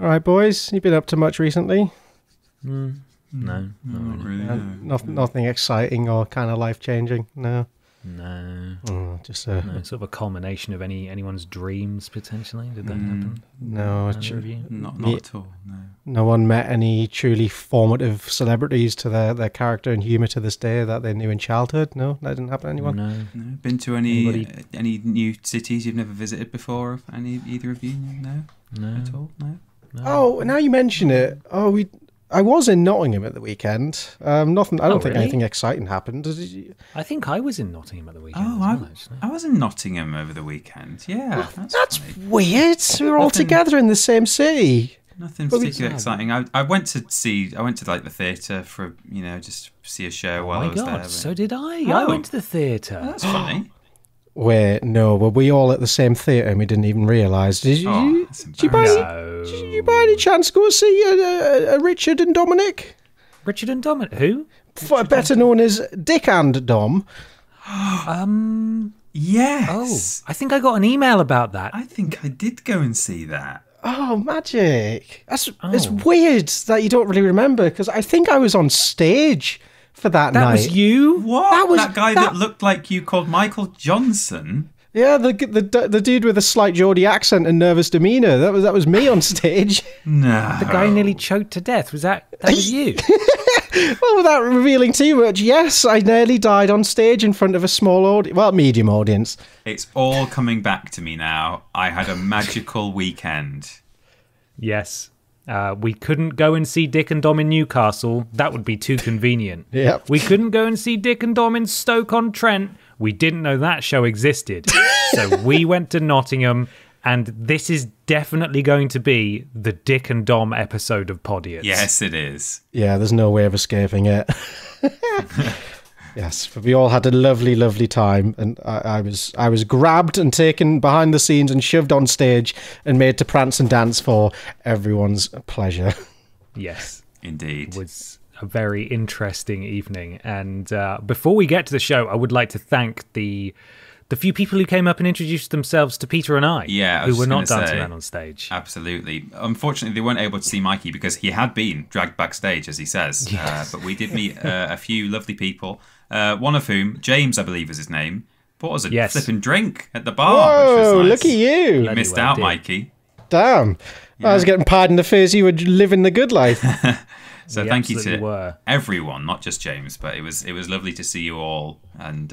All right, boys. You been up to much recently? No, not really. No. Nothing exciting or kind of life-changing? No? No. Just No, sort of a culmination of anyone's dreams, potentially. Did that happen? No. Either of you? Not at all, no. No one met any truly formative celebrities to their character and humour to this day that they knew in childhood? No? That didn't happen to anyone? No. Been to any new cities you've never visited before? Either of you? No? No. At all? No? Oh, now you mention it. I was in Nottingham at the weekend. Nothing. I don't think really? anything exciting happened. I think I was in Nottingham at the weekend Oh, as well, actually. I was in Nottingham over the weekend. Yeah, That's funny. weird. We were all together in the same city. Nothing particularly exciting. I went to like the theatre for just see a show while I was Oh my God, there. so did I. Oh. I went to the theatre. That's funny. Wait, no, were we all at the same theatre and we didn't even realise? Did you? That's Did you by any chance go see a Richard and Dominic? Richard and Dominic? Who? Better known as Dick and Dom. Yes. I think I got an email about that. I think I did go and see that. Oh, magic. It's weird that you don't really remember, because I think I was on stage for that night. That was you? What? That guy that looked like you called Michael Johnson? Yeah, the dude with a slight Geordie accent and nervous demeanour. That was me on stage. No. The guy nearly choked to death. That was you? Well, without revealing too much, yes, I nearly died on stage in front of a small audience, well, medium audience. It's all coming back to me now. I had a magical weekend. Yes. We couldn't go and see Dick and Dom in Newcastle. That would be too convenient. Yep. We couldn't go and see Dick and Dom in Stoke-on-Trent. We didn't know that show existed. So we went to Nottingham, and this is definitely going to be the Dick and Dom episode of Podiots. Yes, it is. Yeah, there's no way of escaping it. Yes, but we all had a lovely, lovely time, and I was grabbed and taken behind the scenes and shoved on stage and made to prance and dance for everyone's pleasure. Yes. Indeed. It was a very interesting evening. And before we get to the show, I would like to thank the few people who came up and introduced themselves to Peter and I, who were not dancing around on stage. Absolutely. Unfortunately, they weren't able to see Mikey because he had been dragged backstage, as he says. Yes. But we did meet a few lovely people, one of whom, James, I believe is his name, bought us a flipping drink at the bar. Whoa, which was nice. look at you. You missed out, Mikey. Damn. I was getting pied in the face. You were living the good life. So thank you to everyone, not just James, but it was lovely to see you all, and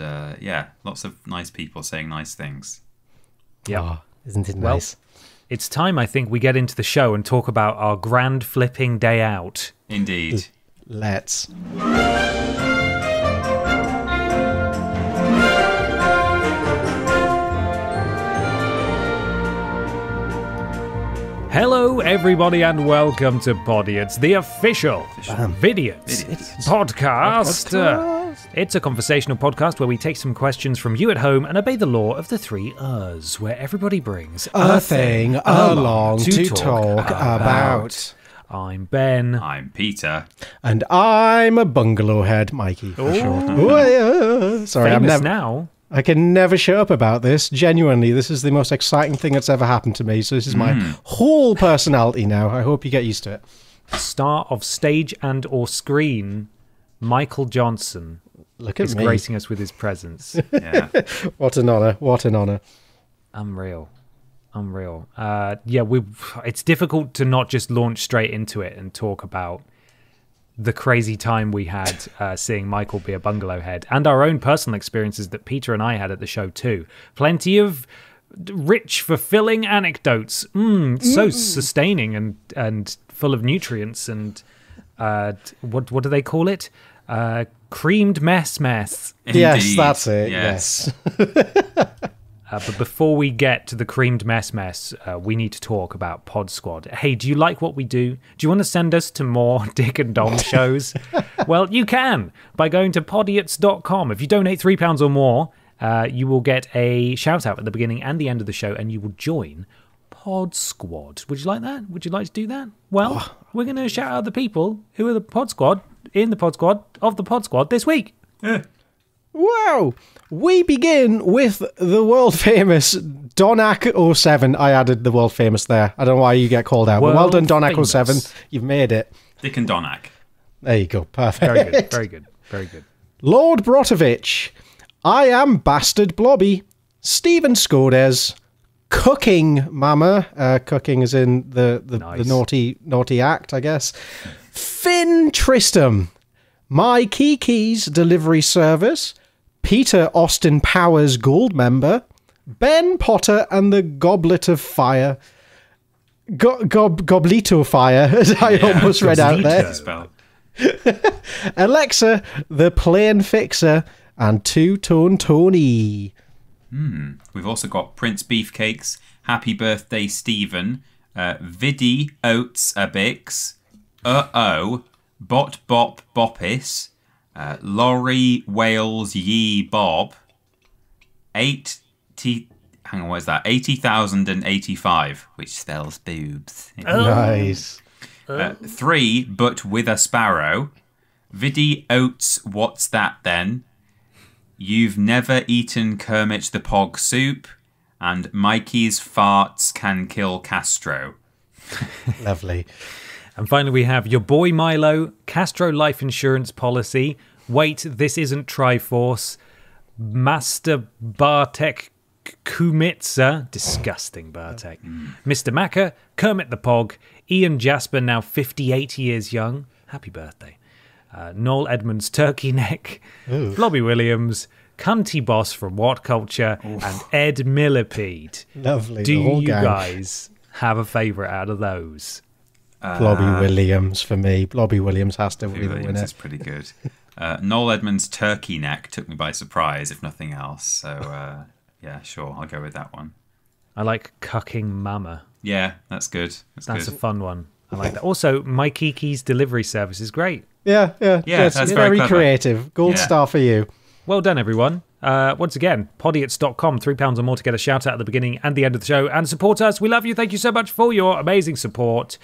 lots of nice people saying nice things. Yeah, oh, isn't it nice? It's time, I think, we get into the show and talk about our grand flipping day out. Indeed. Let's. Hello, everybody, and welcome to Podiots, the official Vidiots podcast. It's a conversational podcast where we take some questions from you at home and obey the law of the three R's, where everybody brings a thing along to talk about. I'm Ben. I'm Peter. And I'm a bungalow head, Mikey, for short. Sorry, Famous now. I can never shut up about this. Genuinely, this is the most exciting thing that's ever happened to me. So this is my whole personality now. I hope you get used to it. Star of stage and or screen, Michael Johnson. Look at me. Gracing us with his presence. Yeah. What an honour. What an honour. Unreal. It's difficult to not just launch straight into it and talk about the crazy time we had seeing Michael be a bungalow head, and our own personal experiences that Peter and I had at the show too. Plenty of rich, fulfilling anecdotes. So sustaining and full of nutrients and what do they call it? Creamed mess. Indeed. Yes, that's it. Yes. But before we get to the creamed mess, we need to talk about Pod Squad. Hey, do you like what we do? Do you want to send us to more Dick and Dom shows? Well, you can by going to podiots.com. If you donate £3 or more, you will get a shout out at the beginning and the end of the show, and you will join Pod Squad. Would you like that? Would you like to do that? Well, we're going to shout out the people who are the Pod Squad in the Pod Squad of the Pod Squad this week. Well, Wow. We begin with the world famous Donak07. I added the world famous there. I don't know why you get called out. But well done, Donak07. You've made it. Dick and Donak. There you go. Perfect. Very good. Very good. Very good. Lord Brotovich. I am Bastard Blobby. Stephen Skodes. Cooking Mama. Cooking is in the naughty act, I guess. Finn Tristram. My Kiki's delivery service. Peter Austin Powers Gold member. Ben Potter and the Goblet of Fire. Goblito Fire, as I almost read out there. Alexa, the Plane Fixer, and Two-Tone Tony. We've also got Prince Beefcakes, Happy Birthday Stephen, Viddy Oats Abix, Bot Bop Boppis, Laurie Wales Ye Bob, 80,085, which spells boobs. Nice. 3, but with a sparrow. Viddy Oats, what's that then? You've never eaten Kermit the Pog soup, and Mikey's farts can kill Castro. Lovely. And finally, we have your boy Milo, Castro life insurance policy. Wait, this isn't Triforce. Master Bartek Kumitsa. Disgusting, Bartek. Mr. Macca, Kermit the Pog, Ian Jasper, now 58 years young. Happy birthday. Noel Edmonds, Turkey Neck, Blobby Williams, Cunty Boss from What Culture, and Ed Millipede. Lovely. Do you guys have a favourite out of those? Blobby Williams for me. Blobby Williams has to be the winner. Is pretty good. Noel Edmonds' Turkey Neck took me by surprise, if nothing else. So, yeah, sure, I'll go with that one. I like Cucking Mama. Yeah, that's good. That's a fun one. I like that. Also, My Kiki's delivery service is great. Yeah, that's very creative. Gold star for you. Well done, everyone. Once again, podiots.com, £3 or more to get a shout out at the beginning and the end of the show and support us. We love you. Thank you so much for your amazing support.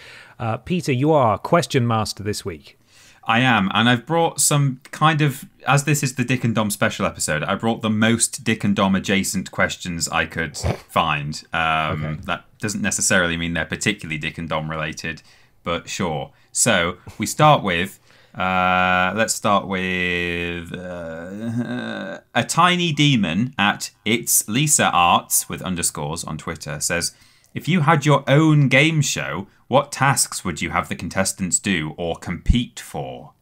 Peter, you are question master this week. I am, and I've brought some kind of, as this is the Dick and Dom special episode, I brought the most Dick and Dom adjacent questions I could find. That doesn't necessarily mean they're particularly Dick and Dom related, but sure. So we start with, let's start with a tiny demon at It's Lisa Arts with underscores on Twitter says, if you had your own game show, what tasks would you have the contestants do or compete for?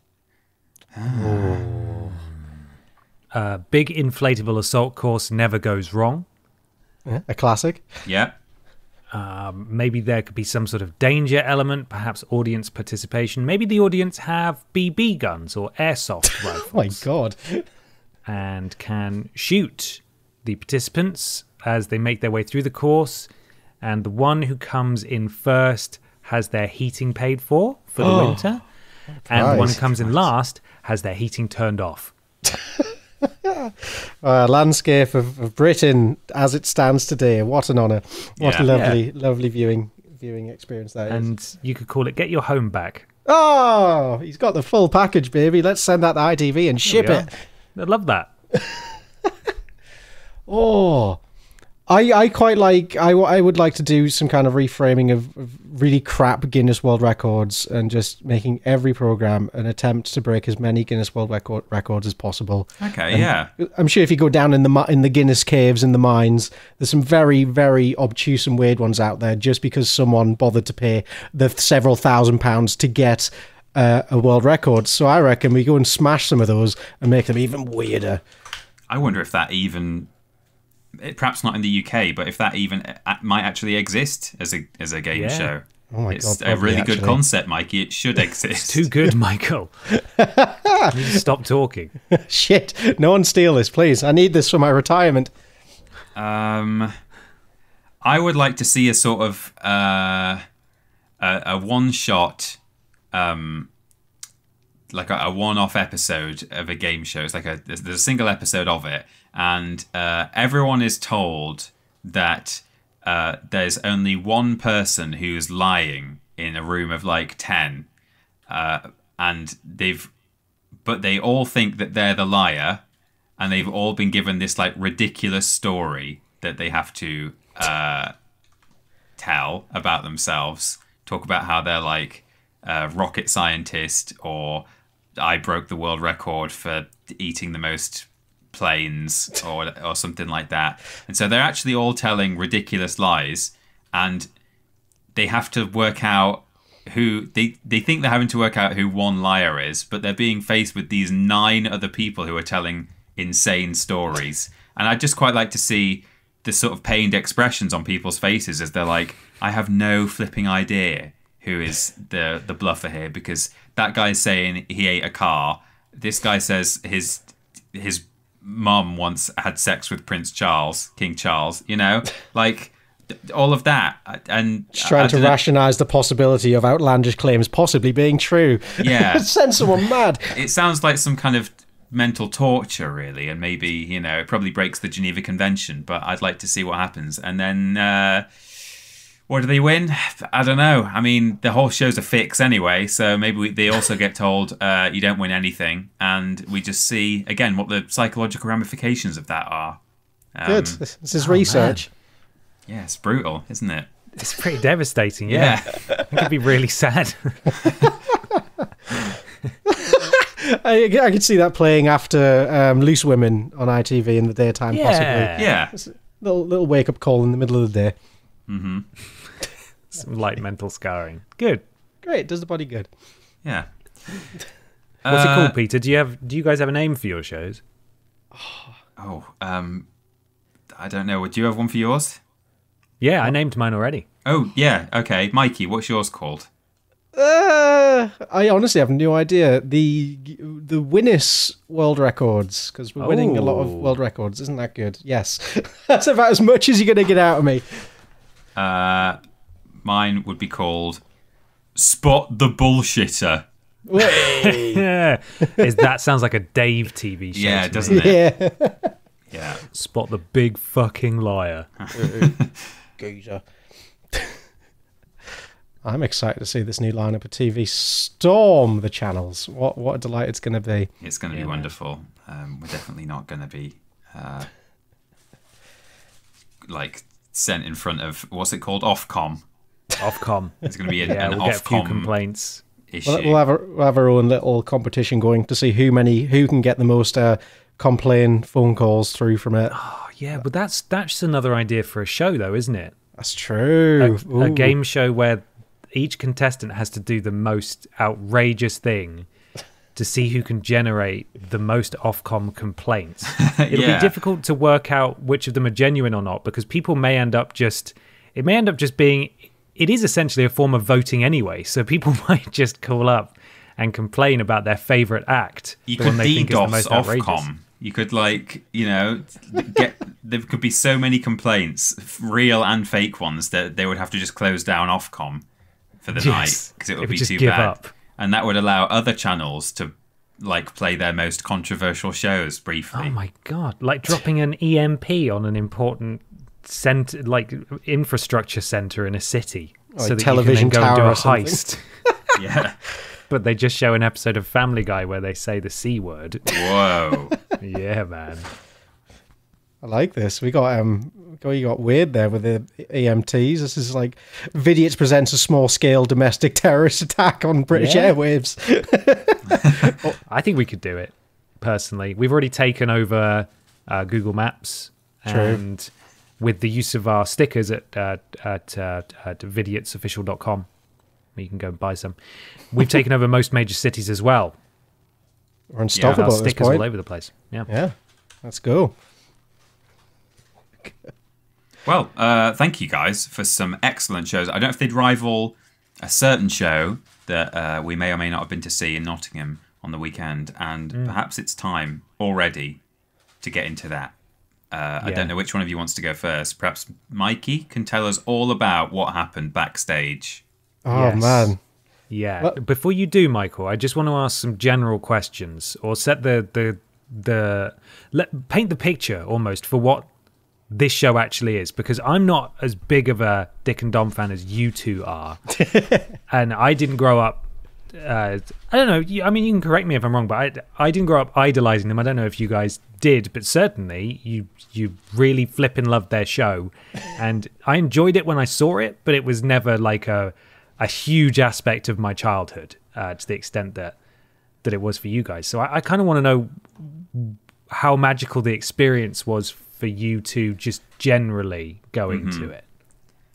Big inflatable assault course never goes wrong. A classic. Yeah. Maybe there could be some sort of danger element, perhaps audience participation. Maybe the audience have BB guns or airsoft rifles. Oh my God. And can shoot the participants as they make their way through the course. And the one who comes in first has their heating paid for the winter. And the one who comes in last has their heating turned off. Landscape of Britain as it stands today. What an honour. What a lovely viewing experience that is. And you could call it Get Your Home Back. Oh, he's got the full package, baby. Let's send that to ITV and ship it. I love that. I quite like. I would like to do some kind of reframing of really crap Guinness World Records and just making every program an attempt to break as many Guinness World Records as possible. Okay, yeah. I'm sure if you go down in the Guinness caves in the mines, there's some very, very obtuse and weird ones out there. Just because someone bothered to pay the several £1,000s to get a world record, so I reckon we go and smash some of those and make them even weirder. I wonder if that even. Perhaps not in the UK, but if that even might actually exist as a game show. Oh my it's God, a really good concept, Mikey. It should exist. It's too good, Michael. You need to stop talking. Shit, no one steal this, please. I need this for my retirement. I would like to see a sort of a one-shot, like a one-off episode of a game show. It's like there's a single episode of it, and everyone is told that there's only one person who's lying in a room of like 10, and they all think that they're the liar, and they've all been given this like ridiculous story that they have to tell about themselves. Talk about how they're like a rocket scientist, or I broke the world record for eating the most planes, or something like that. And so they're actually all telling ridiculous lies, and they have to work out who they think they're having to work out who one liar is, but they're being faced with these 9 other people who are telling insane stories. And I'd just quite like to see the sort of pained expressions on people's faces as they're like, I have no flipping idea who is the bluffer here, because that guy's saying he ate a car. This guy says his mum once had sex with Prince Charles, King Charles, you know, like all of that. And just trying to rationalise the possibility of outlandish claims possibly being true. Yeah. Send someone mad. It sounds like some kind of mental torture, really, and maybe, you know, it probably breaks the Geneva Convention, but I'd like to see what happens. And then what do they win? I don't know. I mean, the whole show's a fix anyway, so maybe they also get told you don't win anything, and we just see again what the psychological ramifications of that are. Good. This is research. Man. Yeah, it's brutal, isn't it? It's pretty devastating. Yeah. It could be really sad. I could see that playing after Loose Women on ITV in the daytime, possibly. Yeah. It's a little wake-up call in the middle of the day. Mm-hmm. Some light mental scarring. Good. Great. Does the body good. Yeah. What's it called, Peter? Do you guys have a name for your shows? I don't know. Do you have one for yours? Yeah, I named mine already. Oh, yeah. Okay. Mikey, what's yours called? I honestly have no idea. The Guinness World Records, because we're winning a lot of world records. Isn't that good? Yes. That's about as much as you're going to get out of me. Mine would be called Spot the Bullshitter. Yeah. That sounds like a Dave TV show. Yeah, doesn't it? Yeah. Yeah. Spot the big fucking liar. Geezer. I'm excited to see this new lineup of TV storm the channels. What a delight it's going to be. It's going to be wonderful. We're definitely not going to be like sent in front of, what's it called? Ofcom. Ofcom. It's going to be an we'll Ofcom get a few complaints. issue. We'll have our own little competition going to see who can get the most complaint phone calls through from it. Oh, yeah, but that's another idea for a show, though, isn't it? That's true. A game show where each contestant has to do the most outrageous thing to see who can generate the most Ofcom complaints. It'll be difficult to work out which of them are genuine or not, because people may end up just being, it is essentially a form of voting anyway, so people might just call up and complain about their favourite act. You the could one they think is the most outrageous. Ofcom. You could, like, you know, there could be so many complaints, real and fake ones, that they would have to just close down Ofcom for the night, because it would be just too give bad. up. And that would allow other channels to, like, play their most controversial shows briefly. Oh my god! Like dropping an EMP on an important center, like infrastructure center in a city, like so that television you can then go and do tower a or heist. Yeah. But they just show an episode of Family Guy where they say the C word. Whoa. Yeah, man. I like this. We got weird there with the EMTs. This is like Vidiots presents a small-scale domestic terrorist attack on British airwaves. I think we could do it, personally. We've already taken over Google Maps. True. And with the use of our stickers at vidiotsofficial.com, you can go and buy some. We've taken over most major cities as well. We're unstoppable at this stickers point. all over the place. Yeah. Let's go. Well, thank you guys for some excellent shows. I don't know if they'd rival a certain show that we may or may not have been to see in Nottingham on the weekend, and perhaps it's time already to get into that. I don't know which one of you wants to go first. Perhaps Mikey can tell us all about what happened backstage. Oh, man. Yeah. Well, Before you do, Michael, I just want to ask some general questions, or set paint the picture almost for what this show actually is, because I'm not as big of a Dick and Dom fan as you two are. And I didn't grow up I don't know. I mean, you can correct me if I'm wrong, but I didn't grow up idolizing them. I don't know if you guys did, but certainly you really flipping loved their show, and I enjoyed it when I saw it, but it was never like a huge aspect of my childhood to the extent that it was for you guys. So I kind of want to know how magical the experience was for you two, just generally going to it.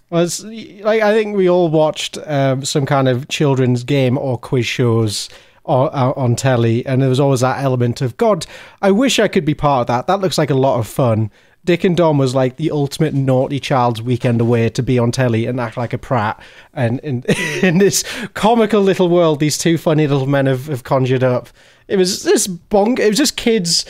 Well, it's, like, I think we all watched some kind of children's game or quiz shows on telly, and there was always that element of, God, I wish I could be part of that. That looks like a lot of fun. Dick and Dom was like the ultimate naughty child's weekend away to be on telly and act like a prat. And in this comical little world, these two funny little men have conjured up. It was this it was just kids.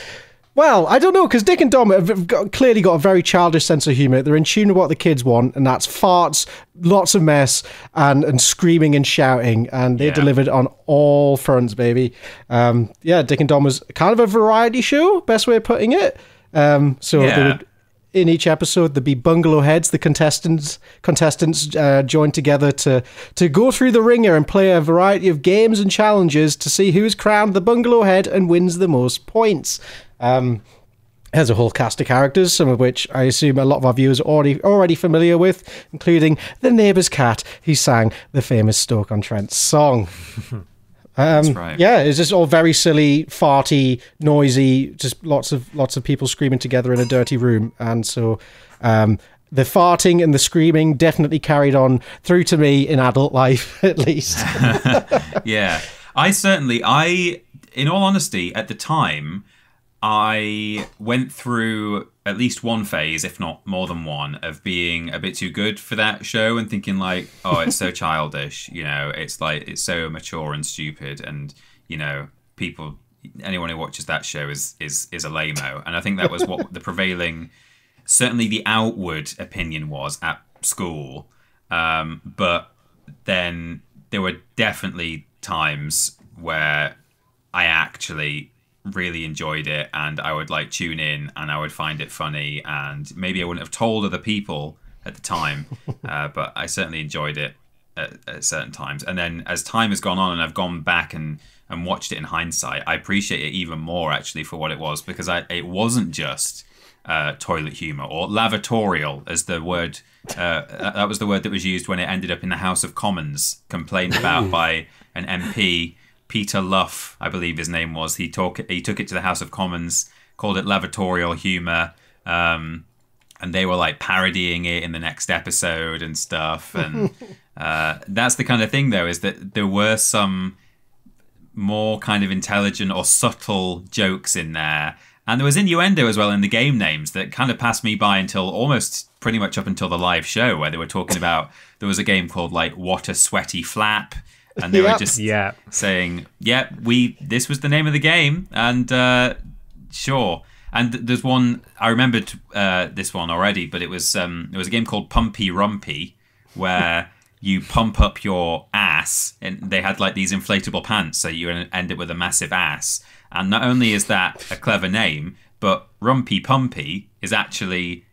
Well, I don't know, because Dick and Dom have clearly got a very childish sense of humour. They're in tune with what the kids want, and that's farts, lots of mess, and screaming and shouting. And they delivered on all fronts, baby. Dick and Dom was kind of a variety show, best way of putting it. They would, in each episode, there'd be bungalow heads. The contestants joined together to go through the ringer and play a variety of games and challenges to see who's crowned the bungalow head and wins the most points. There's a whole cast of characters, some of which I assume a lot of our viewers are already familiar with, including the neighbour's cat who sang the famous Stoke-on-Trent song. That's right. Yeah, it's just all very silly, farty, noisy, just lots of people screaming together in a dirty room. And so the farting and the screaming definitely carried on through to me in adult life, at least. Yeah. In all honesty, at the time, I went through at least one phase, if not more than one, of being a bit too good for that show and thinking like, oh, it's so childish, it's like, it's so mature and stupid, and anyone who watches that show is a lame-o. And I think that was what the prevailing, certainly the outward opinion was at school. But then there were definitely times where I actually really enjoyed it, and I would like tune in and I would find it funny, and maybe I wouldn't have told other people at the time, but I certainly enjoyed it at certain times. And then as time has gone on and I've gone back and watched it in hindsight, I appreciate it even more actually for what it was, because it wasn't just toilet humor or lavatorial, as the word that was the word that was used when it ended up in the House of Commons, complained about by an MP, Peter Luff, I believe his name was. He took it to the House of Commons, called it lavatorial humour, and they were like parodying it in the next episode and stuff. And that's the kind of thing, though, is that there were some more kind of intelligent or subtle jokes in there. And there was innuendo as well in the game names that kind of passed me by until almost pretty much up until the live show, where they were talking about, there was a game called like What a Sweaty Flap. And they were just saying, this was the name of the game, and sure. And there's one, I remembered this one already, but it was a game called Pumpy Rumpy, where you pump up your ass, and they had like these inflatable pants, so you end up with a massive ass. And not only is that a clever name, but Rumpy Pumpy is actually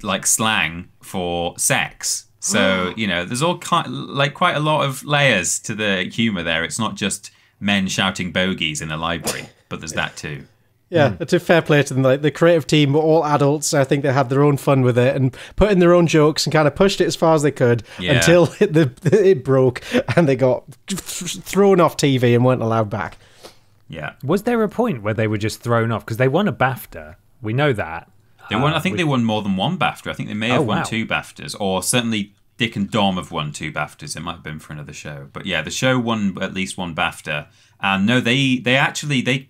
like slang for sex. So, there's all quite a lot of layers to the humour there. It's not just men shouting bogeys in a library, but there's that too. Yeah, it's a fair play to them. Like, the creative team were all adults. I think they had their own fun with it and put in their own jokes and kind of pushed it as far as they could until it broke and they got thrown off TV and weren't allowed back. Yeah. Was there a point where they were just thrown off? Because they won a BAFTA. We know that. They won. I think they won more than one BAFTA. I think they may have won 2 BAFTAs, or certainly Dick and Dom have won 2 BAFTAs. It might have been for another show, but yeah, the show won at least 1 BAFTA. And no, they actually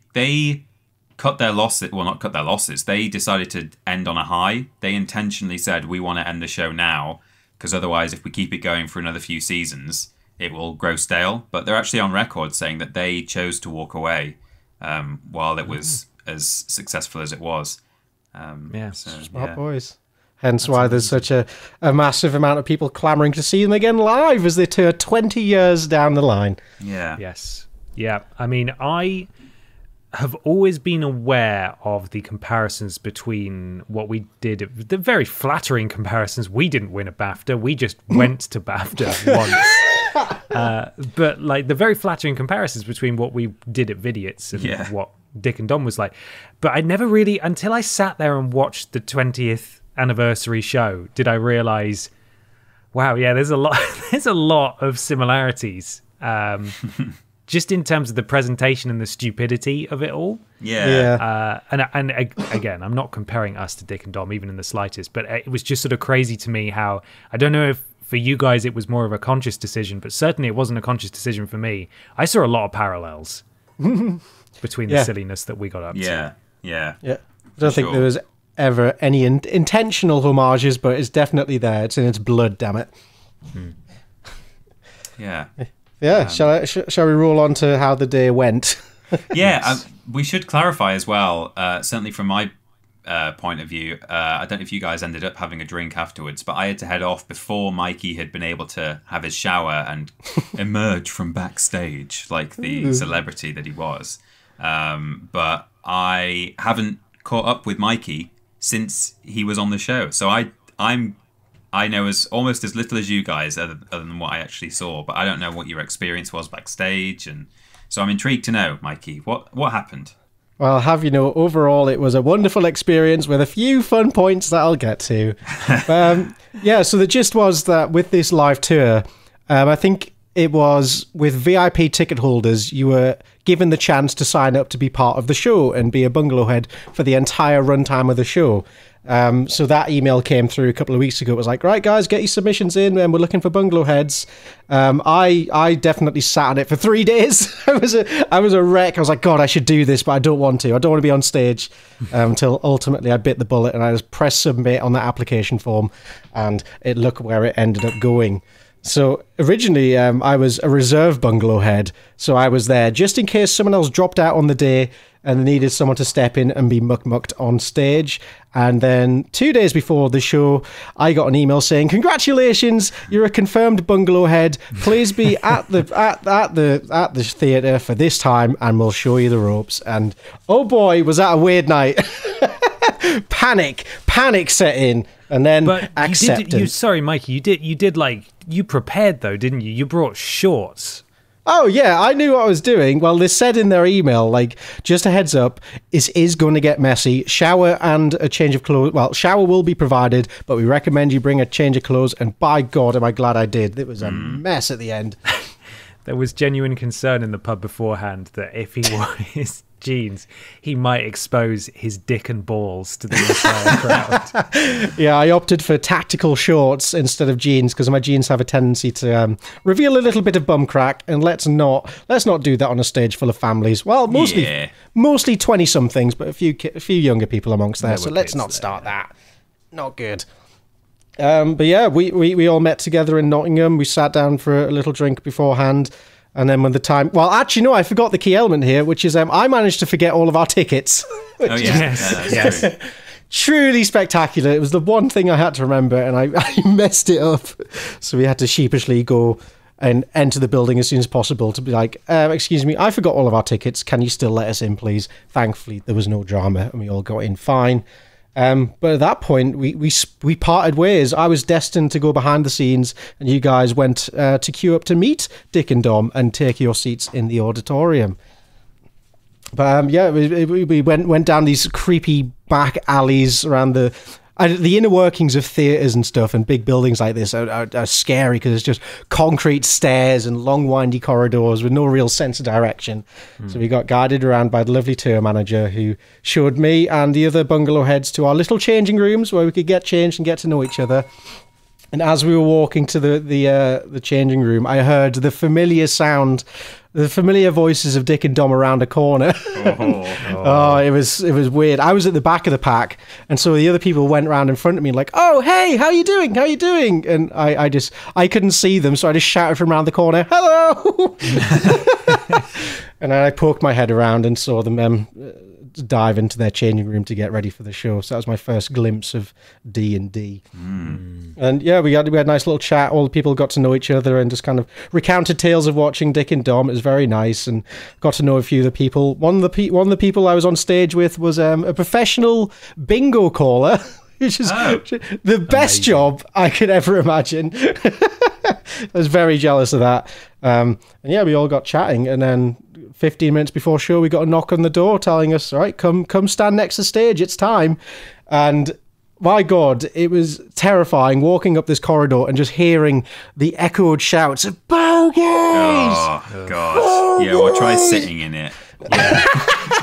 cut their losses. Well, not cut their losses. They decided to end on a high. They intentionally said, we want to end the show now, because otherwise, if we keep it going for another few seasons, it will grow stale. But they're actually on record saying that they chose to walk away while it was as successful as it was. Smart boys. Hence why there's such a massive amount of people clamoring to see them again live as they turn 20 years down the line. Yeah. Yes. Yeah. I mean, I have always been aware of the comparisons between what we did, the very flattering comparisons. We didn't win a BAFTA. We just went to BAFTA once. But like the very flattering comparisons between what we did at Vidiots and what Dick and Dom was like. But I never really, until I sat there and watched the 20th anniversary show, did I realize, wow, yeah, there's a lot of similarities. Just in terms of the presentation and the stupidity of it all. Yeah. And again, I'm not comparing us to Dick and Dom even in the slightest, but it was just sort of crazy to me how, I don't know if for you guys it was more of a conscious decision, but certainly it wasn't a conscious decision for me. I saw a lot of parallels between the silliness that we got up to. Yeah. I don't think there was ever any intentional homages, but it's definitely there. It's in its blood, damn it. Yeah. Yeah, shall we roll on to how the day went? We should clarify as well, certainly from my point of view, I don't know if you guys ended up having a drink afterwards, but I had to head off before Mikey had been able to have his shower and emerge from backstage like the celebrity that he was. But I haven't caught up with Mikey since he was on the show, so I know almost as little as you guys, other than what I actually saw, but I don't know what your experience was backstage, and so I'm intrigued to know, Mikey, what happened? Well, overall it was a wonderful experience with a few fun points that I'll get to. So the gist was that with this live tour, I think it was with VIP ticket holders, you were given the chance to sign up to be part of the show and be a bungalow head for the entire runtime of the show. So that email came through a couple of weeks ago. It was like, right, guys, get your submissions in, and we're looking for bungalow heads. I definitely sat on it for 3 days. I was a wreck. I was like, God, I should do this, but I don't want to. I don't want to be on stage. Until ultimately I bit the bullet and I just pressed submit on the application form, and look where it ended up going. So originally I was a reserve bungalow head, so I was there just in case someone else dropped out on the day and they needed someone to step in and be mucked on stage. And then 2 days before the show, I got an email saying, "Congratulations, you're a confirmed bungalow head. Please be at the theatre for this time, and we'll show you the ropes." And oh boy, was that a weird night! Panic set in, and then acceptance. Sorry, Mikey, you prepared though, didn't you? You brought shorts. Oh, yeah, I knew what I was doing. Well, they said in their email, like, just a heads up, it is going to get messy. Shower and a change of clothes. Well, shower will be provided, but we recommend you bring a change of clothes. And by God, am I glad I did. It was a mess at the end. There was genuine concern in the pub beforehand that if he wore his jeans, he might expose his dick and balls to the entire crowd. Yeah, I opted for tactical shorts instead of jeans because my jeans have a tendency to reveal a little bit of bum crack, and let's not do that on a stage full of families. Well, mostly 20-somethings, but a few younger people amongst there. So let's not start that. Not good. But yeah, we all met together in Nottingham. We sat down for a little drink beforehand. And then when the time... Well, actually, no, I forgot the key element here, which is I managed to forget all of our tickets. Yes. Truly spectacular. It was the one thing I had to remember, and I messed it up. So we had to sheepishly go and enter the building as soon as possible to be like, excuse me, I forgot all of our tickets. Can you still let us in, please? Thankfully, there was no drama, and we all got in fine. But at that point, we parted ways. I was destined to go behind the scenes, and you guys went to queue up to meet Dick and Dom and take your seats in the auditorium. But we went down these creepy back alleys around the inner workings of theatres and stuff, and big buildings like this are scary because it's just concrete stairs and long windy corridors with no real sense of direction. So we got guided around by the lovely tour manager who showed me and the other bungalow heads to our little changing rooms where we could get changed and get to know each other. And as we were walking to the changing room, I heard the familiar voices of Dick and Dom around a corner. It was weird. I was at the back of the pack, and so the other people went around in front of me like, "Oh, hey, how you doing? And I couldn't see them, so I just shouted from around the corner, "Hello!" And I poked my head around and saw them dive into their changing room to get ready for the show. So that was my first glimpse of D&D. And yeah, we had a nice little chat. All the people got to know each other and just kind of recounted tales of watching Dick and Dom. It was very nice, and got to know a few of the people. One of the people I was on stage with was a professional bingo caller, which is the best job I could ever imagine. I was very jealous of that. And yeah, we all got chatting, and then 15 minutes before show, we got a knock on the door telling us, all right, come stand next to stage, it's time. And my God, it was terrifying walking up this corridor and just hearing the echoed shouts of bogeys! Oh, God. Yeah, well, try sitting in it. Yeah.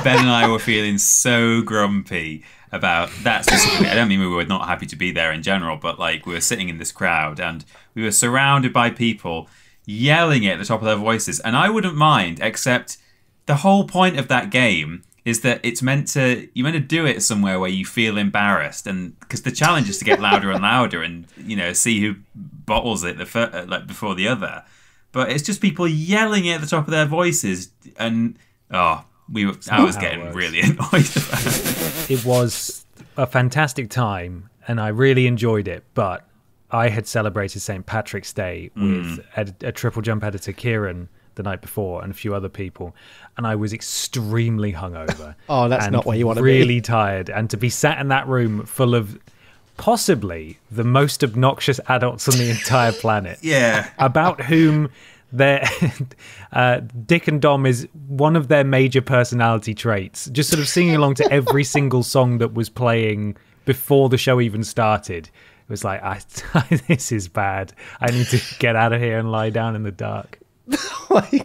Ben and I were feeling so grumpy about that specifically. I don't mean we were not happy to be there in general, but like we were sitting in this crowd and we were surrounded by people yelling at the top of their voices. And I wouldn't mind, except the whole point of that game is that you're meant to do it somewhere where you feel embarrassed, and because the challenge is to get louder and louder and see who bottles it before the other. But it's just people yelling at the top of their voices, and I was getting really annoyed about it. It was a fantastic time, and I really enjoyed it. But I had celebrated St. Patrick's Day with a triple jump editor, Kieran, the night before, and a few other people, and I was extremely hungover. Oh, that's not where you want to be. Really tired, and to be sat in that room full of possibly the most obnoxious adults on the entire planet. Yeah. About whom Dick and Dom is one of their major personality traits. Just sort of singing along to every single song that was playing before the show even started. It was like, this is bad. I need to get out of here and lie down in the dark. Oh my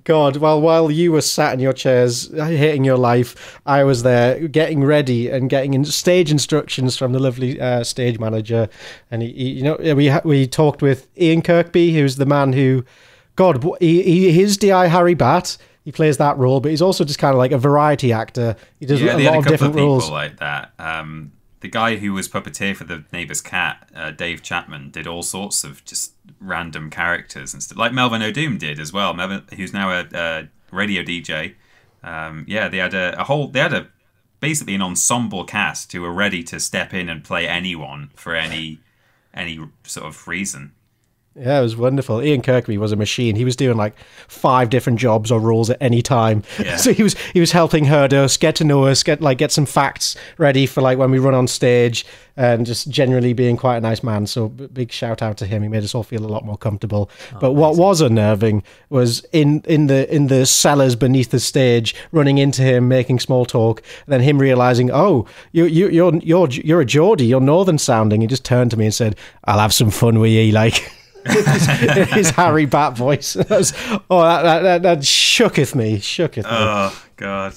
God. Well, while you were sat in your chairs hating your life, I was there getting ready and getting stage instructions from the lovely stage manager. And we talked with Ian Kirkby, who's the man who, he's D.I. Harry Batt. He plays that role, but he's also just kind of like a variety actor. He does a lot of different roles like that. The guy who was puppeteer for the neighbour's cat, Dave Chapman, did all sorts of just random characters and stuff, like Melvin O'Doom did as well. Melvin, who's now a radio DJ. They had basically an ensemble cast who were ready to step in and play anyone for any sort of reason. Yeah, it was wonderful. Ian Kirkby was a machine. He was doing like 5 different jobs or roles at any time. Yeah. So he was helping herd us, get to know us, get some facts ready for like when we run on stage, and just generally being quite a nice man. So big shout out to him. He made us all feel a lot more comfortable. But what was unnerving was in the cellars beneath the stage, running into him, making small talk, and then him realizing, oh, you're a Geordie, you're northern sounding. He just turned to me and said, "I'll have some fun with you," like. his Harry Batt voice. That shooketh me. Oh God.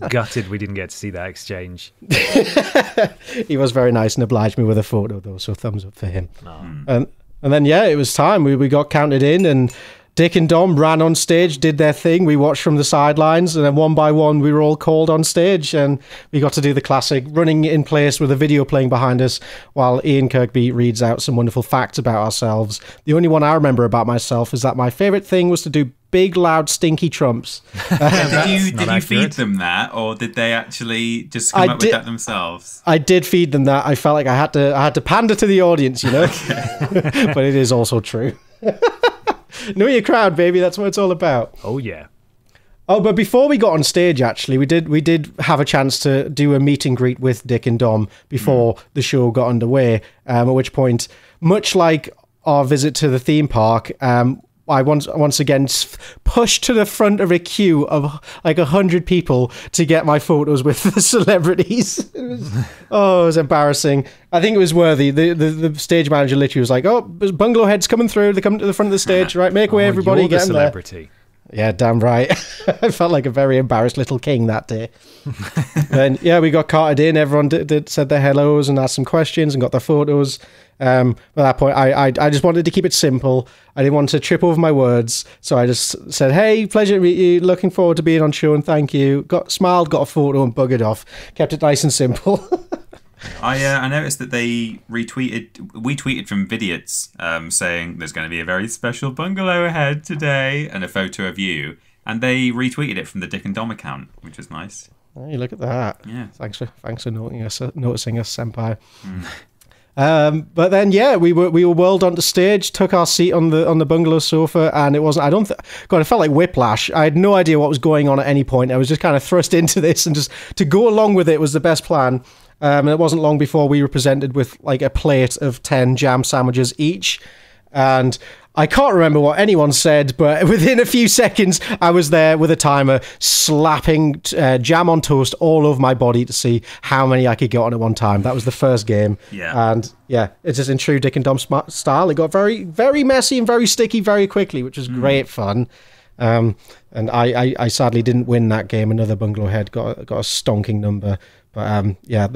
Gutted we didn't get to see that exchange. He was very nice and obliged me with a photo though, so thumbs up for him. Oh. And then it was time. We got counted in, and Dick and Dom ran on stage, did their thing. We watched from the sidelines, and then one by one we were all called on stage, and we got to do the classic running in place with a video playing behind us while Ian Kirkby reads out some wonderful facts about ourselves. The only one I remember about myself is that my favourite thing was to do big, loud, stinky trumps. Did you feed them that, or did they actually just come up with that themselves? I did feed them that. I felt like I had to pander to the audience, Okay. But it is also true. Know your crowd, baby. That's what it's all about. Oh yeah. Oh, but before we got on stage, actually, we did have a chance to do a meet and greet with Dick and Dom before the show got underway. At which point, much like our visit to the theme park, I once again pushed to the front of a queue of like 100 people to get my photos with the celebrities. It was embarrassing. I think it was worthy. The stage manager literally was like, "Oh, there's Bungalow heads coming through. They come to the front of the stage. Right, make way, everybody, you're get the in celebrity. There." Yeah, damn right. I felt like a very embarrassed little king that day. And we got carted in. Everyone said their hellos and asked some questions and got their photos. At that point, I just wanted to keep it simple. I didn't want to trip over my words, so I just said, "Hey, pleasure to meet you. Looking forward to being on show, and thank you." Smiled, got a photo, and buggered off. Kept it nice and simple. I noticed that we tweeted from Vidiots saying there's going to be a very special bungalow ahead today, and a photo of you, and they retweeted it from the Dick and Dom account, which was nice. Oh, you look at that. Yeah. Thanks for noticing us, senpai. But then we were whirled onto stage, took our seat on the bungalow sofa, and it wasn't. It felt like whiplash. I had no idea what was going on at any point. I was just kind of thrust into this, and just to go along with it was the best plan. And it wasn't long before we were presented with like a plate of 10 jam sandwiches each. And I can't remember what anyone said, but within a few seconds, I was there with a timer, slapping jam on toast all over my body to see how many I could get on at one time. That was the first game. Yeah. And yeah, it's just in true Dick and Dom style. It got very, very messy and very sticky very quickly, which was great fun. And I sadly didn't win that game. Another Bungalow head got a stonking number. But yeah,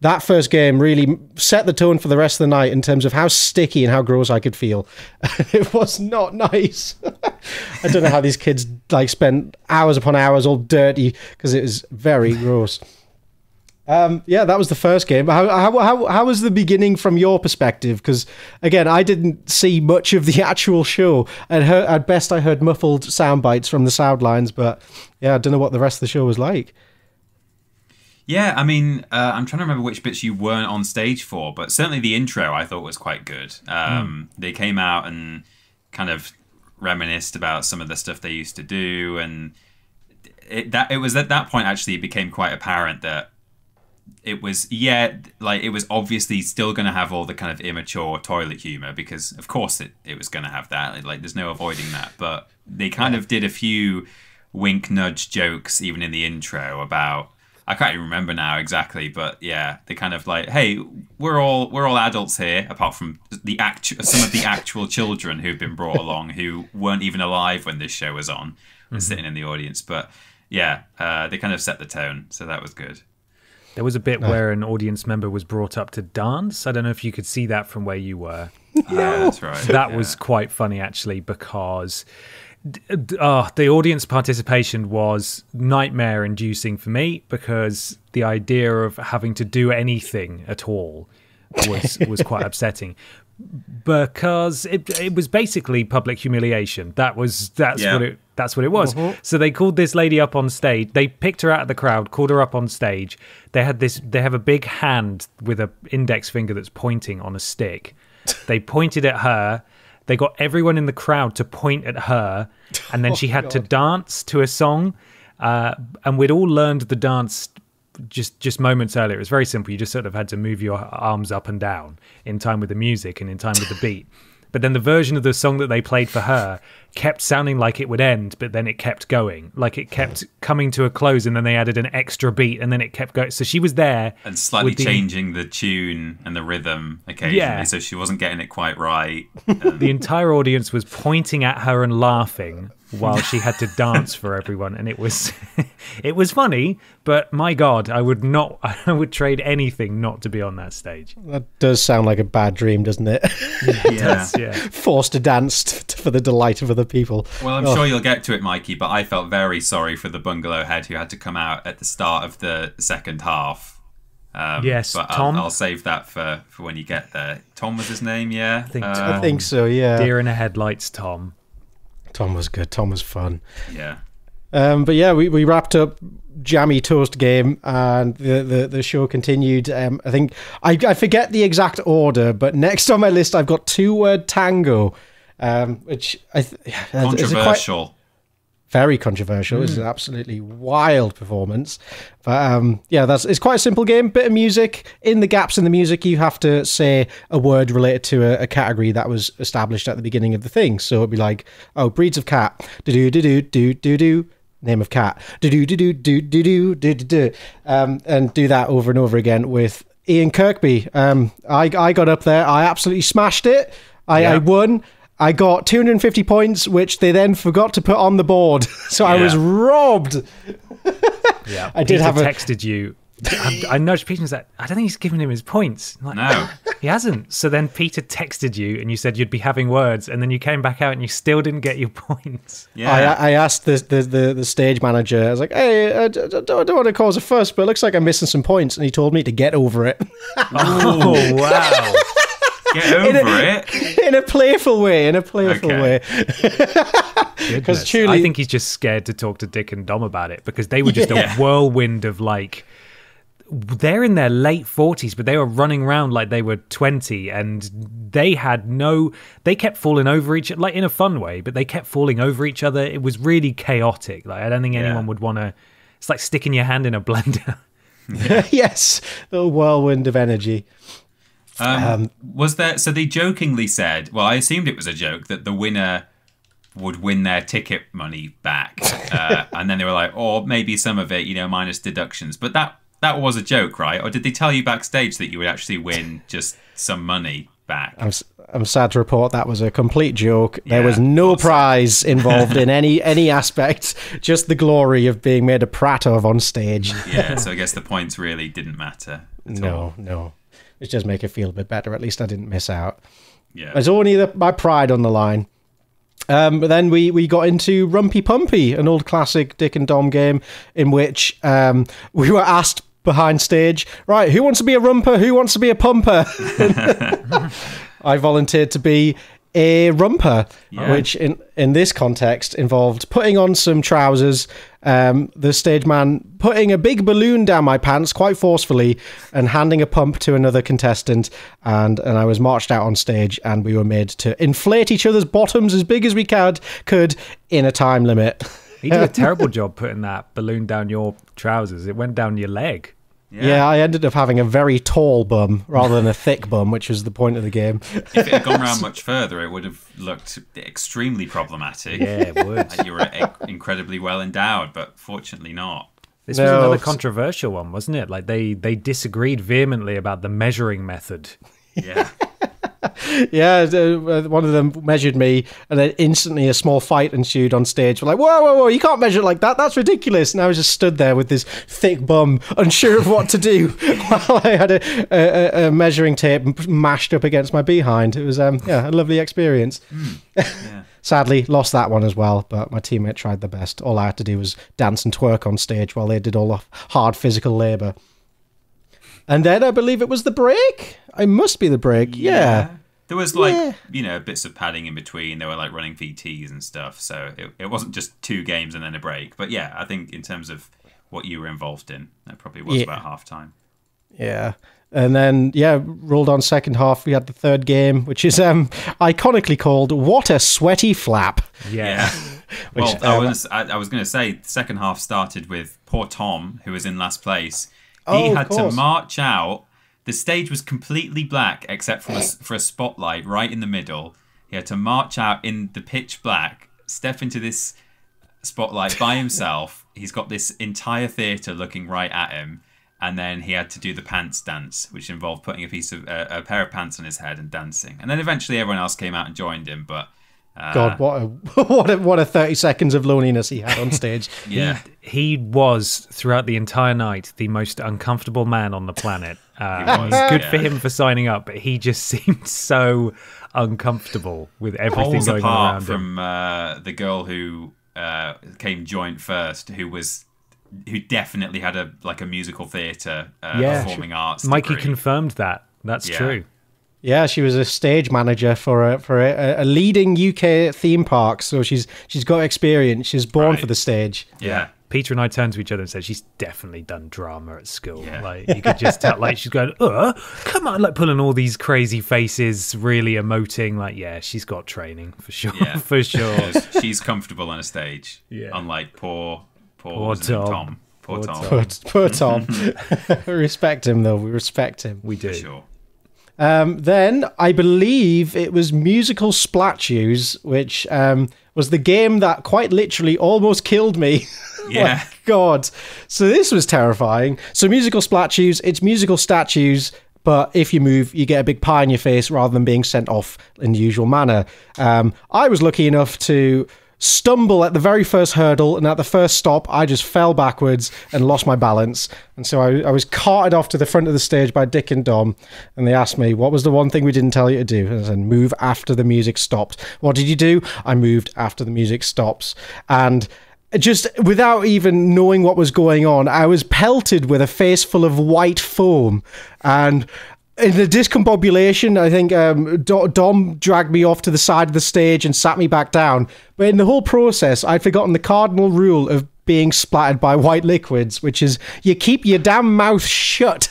that first game really set the tone for the rest of the night in terms of how sticky and how gross I could feel. It was not nice. I don't know how these kids like spent hours upon hours all dirty because it was very gross. Yeah, that was the first game. How was the beginning from your perspective? Because again, I didn't see much of the actual show. At best, I heard muffled sound bites from the sound lines, but yeah, I don't know what the rest of the show was like. Yeah, I mean, I'm trying to remember which bits you weren't on stage for, but certainly the intro I thought was quite good. They came out and kind of reminisced about some of the stuff they used to do, and it was at that point actually it became quite apparent that it was obviously still going to have all the kind of immature toilet humor, because of course it was going to have that. Like, there's no avoiding that. But they kind of did a few wink nudge jokes even in the intro about, I can't even remember now exactly, but yeah, they kind of like, hey, we're all adults here, apart from some of the actual children who've been brought along who weren't even alive when this show was on, sitting in the audience. But yeah, they kind of set the tone, so that was good. There was a bit where an audience member was brought up to dance. I don't know if you could see that from where you were. Yeah, that's right. That was quite funny, actually, because the audience participation was nightmare-inducing for me, because the idea of having to do anything at all was quite upsetting. Because it was basically public humiliation. That's what it was. Uh-huh. So they called this lady up on stage. They picked her out of the crowd, called her up on stage. They have a big hand with an index finger that's pointing on a stick. They pointed at her. They got everyone in the crowd to point at her, and then she had to dance to a song. And we'd all learned the dance just moments earlier. It was very simple. You just sort of had to move your arms up and down in time with the music and in time with the beat. But then the version of the song that they played for her kept sounding like it would end, but then it kept going. Like, it kept coming to a close, and then they added an extra beat, and then it kept going. So she was there. And slightly changing the tune and the rhythm occasionally, so she wasn't getting it quite right. The entire audience was pointing at her and laughing while she had to dance for everyone, and it was funny, but my God, I would trade anything not to be on that stage. That does sound like a bad dream, doesn't it? Yeah. Forced to dance for the delight of other people. Well, I'm sure you'll get to it, Mikey, but I felt very sorry for the Bungalow head who had to come out at the start of the second half. Yes, but Tom. I'll save that for when you get there. Tom was his name, yeah? I think so, yeah. Deer in the headlights, Tom. Tom was good. Tom was fun. Yeah. But yeah, we wrapped up Jammy Toast game, and the show continued. I think I forget the exact order, but next on my list I've got Two Word Tango, which controversial. Very controversial. It's an absolutely wild performance. But yeah, it's quite a simple game. Bit of music. In the gaps in the music, you have to say a word related to a category that was established at the beginning of the thing. So it'd be like, oh, breeds of cat. Do-do-do-do-do-do-do. Name of cat. Do-do-do-do-do-do-do-do. And do that over and over again with Ian Kirkby. I got up there. I absolutely smashed it. I won. I got 250 points, which they then forgot to put on the board. So I was robbed. Yeah, I did have texted you. I nudged Peter and said, I don't think he's given him his points. I'm like, no, he hasn't. So then Peter texted you, and you said you'd be having words, and then you came back out and you still didn't get your points. Yeah, I asked the stage manager. I was like, hey, I don't want to cause a fuss, but it looks like I'm missing some points, and he told me to get over it. Oh wow. Get over it in a playful way. Because truly, I think he's just scared to talk to Dick and Dom about it, because they were just a whirlwind of like, they're in their late 40s, but they were running around like they were 20, and they kept falling over each other, like in a fun way, but they kept falling over each other. It was really chaotic. Like, I don't think anyone would want to. It's like sticking your hand in a blender. Yes, the whirlwind of energy. Was there? So they jokingly said, well, I assumed it was a joke, that the winner would win their ticket money back, and then they were like, or maybe some of it, minus deductions. But that was a joke, right? Or did they tell you backstage that you would actually win just some money back? I'm sad to report that was a complete joke. There was no prize involved in any aspect, just the glory of being made a prat of on stage. Yeah, so I guess the points really didn't matter at all. No. It just make it feel a bit better. At least I didn't miss out. Yeah. There's only my pride on the line. But then we got into Rumpy Pumpy, an old classic Dick and Dom game in which we were asked behind stage, right, who wants to be a rumper? Who wants to be a pumper? I volunteered to be a rumper, which in this context involved putting on some trousers, the stage man putting a big balloon down my pants quite forcefully and handing a pump to another contestant, and I was marched out on stage, and we were made to inflate each other's bottoms as big as we could in a time limit. You did a terrible job putting that balloon down your trousers. It went down your leg. Yeah, I ended up having a very tall bum rather than a thick bum, which was the point of the game. If it had gone around much further, it would have looked extremely problematic. Yeah, it would. You were incredibly well endowed, but fortunately not. This was another controversial one, wasn't it? Like they disagreed vehemently about the measuring method. Yeah. Yeah, one of them measured me, and then instantly a small fight ensued on stage. We're like, whoa, you can't measure it like that. That's ridiculous. And I was just stood there with this thick bum, unsure of what to do, while I had a measuring tape mashed up against my behind. It was, a lovely experience. Yeah. Sadly, lost that one as well, but my teammate tried the best. All I had to do was dance and twerk on stage while they did all the hard physical labour. And then I believe it was the break. It must be the break. Yeah. There was bits of padding in between. They were like running VTs and stuff. So it wasn't just 2 games and then a break. But yeah, I think in terms of what you were involved in, that probably was about half time. Yeah. And then, rolled on second half. We had the third game, which is iconically called What a Sweaty Flap. Yeah. Which, I was going to say, the second half started with poor Tom, who was in last place. He had to march out. The stage was completely black except for a spotlight right in the middle. He had to march out in the pitch black, step into this spotlight by himself. He's got this entire theatre looking right at him. And then he had to do the pants dance, which involved putting a pair of pants on his head and dancing. And then eventually everyone else came out and joined him. But God, what a 30 seconds of loneliness he had on stage. Yeah, he was throughout the entire night the most uncomfortable man on the planet. Good for him for signing up, but he just seemed so uncomfortable with everything going on around from the girl who came joint first, who definitely had a musical theatre performing arts degree. Mikey confirmed that. That's true. Yeah, she was a stage manager for a leading UK theme park, so she's got experience. She's born for the stage. Yeah. Peter and I turned to each other and said, she's definitely done drama at school. Yeah. Like, you could just tell, like, she's going, come on, like, pulling all these crazy faces, really emoting. Like, yeah, she's got training, for sure. Yeah. For sure. She's comfortable on a stage, unlike poor Tom. Poor Tom. Poor Tom. We respect him, though. We respect him. We do. For sure. Then I believe it was Musical Splat Shoes, which was the game that quite literally almost killed me. Yeah. Oh, God. So this was terrifying. So Musical Splat Shoes, it's musical statues, but if you move, you get a big pie in your face rather than being sent off in the usual manner. I was lucky enough to stumble at the very first hurdle, and at the first stop I just fell backwards and lost my balance, and so I was carted off to the front of the stage by Dick and Dom, and they asked me, what was the one thing we didn't tell you to do? And I said, move after the music stopped. What did you do? I moved after the music stops. And just without even knowing what was going on, I was pelted with a face full of white foam, and in the discombobulation, I think Dom dragged me off to the side of the stage and sat me back down. But in the whole process, I'd forgotten the cardinal rule of being splattered by white liquids, which is you keep your damn mouth shut.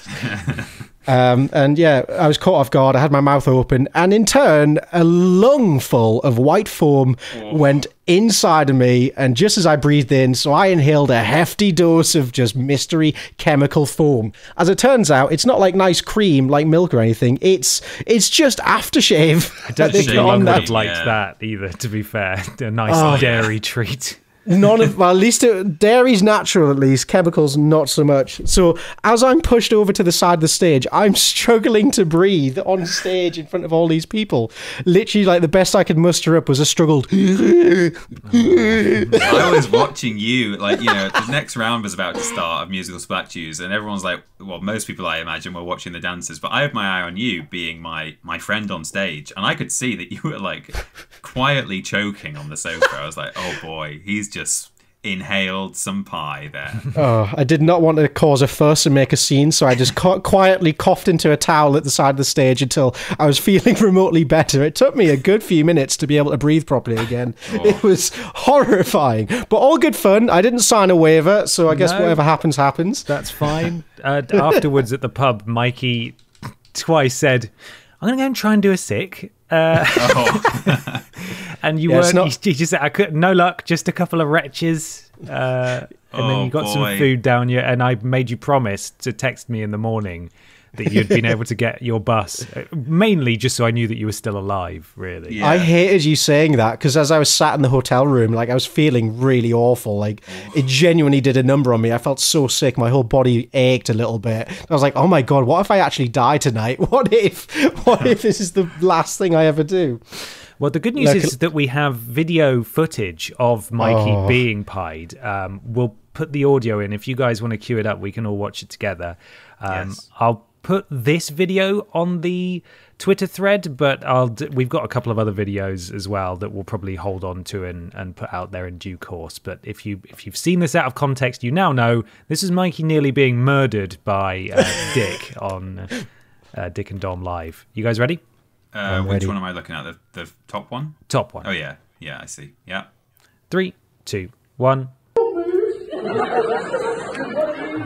And yeah, I was caught off guard. I had my mouth open, and in turn, a lungful of white foam went inside of me. And just as I breathed in, so I inhaled a hefty dose of just mystery chemical foam. As it turns out, it's not like nice cream, like milk or anything. It's just aftershave. I don't think Lung would have liked that either, to be fair. A nice dairy treat. None of, well, at least dairy's natural, at least. Chemicals, not so much. So as I'm pushed over to the side of the stage, I'm struggling to breathe on stage in front of all these people. Literally, like, the best I could muster up was a struggled. I was watching you, like, you know, the next round was about to start of musical splattunes, and everyone's like, well, most people, I imagine, were watching the dancers, but I had my eye on you being my friend on stage, and I could see that you were, like, quietly choking on the sofa. I was like, oh boy, he's just inhaled some pie there. Oh, I did not want to cause a fuss and make a scene, so I just quietly coughed into a towel at the side of the stage until I was feeling remotely better. It took me a good few minutes to be able to breathe properly again. It was horrifying, but all good fun. I didn't sign a waiver, so I guess whatever happens, happens. That's fine. Afterwards at the pub, Mikey twice said, I'm going to go and try and do a sick. And you weren't. You just said, I couldn't. No luck. Just a couple of retches, and then you got some food down you. And I made you promise to text me in the morning that you'd been able to get your bus, mainly just so I knew that you were still alive. Really, I hated you saying that because as I was sat in the hotel room, like I was feeling really awful. Like it genuinely did a number on me. I felt so sick. My whole body ached a little bit. I was like, oh my god, what if I actually die tonight? What if this is the last thing I ever do? Well, the good news is that we have video footage of Mikey being pied. We'll put the audio in. If you guys want to cue it up, we can all watch it together. Yes. I'll put this video on the Twitter thread, but we've got a couple of other videos as well that we'll probably hold on to and put out there in due course. But if you've seen this out of context, you now know this is Mikey nearly being murdered by Dick on Dick and Dom Live. You guys ready? Which one am I looking at? The top one? Top one. Oh, yeah. Yeah, I see. Yeah. 3, 2, 1.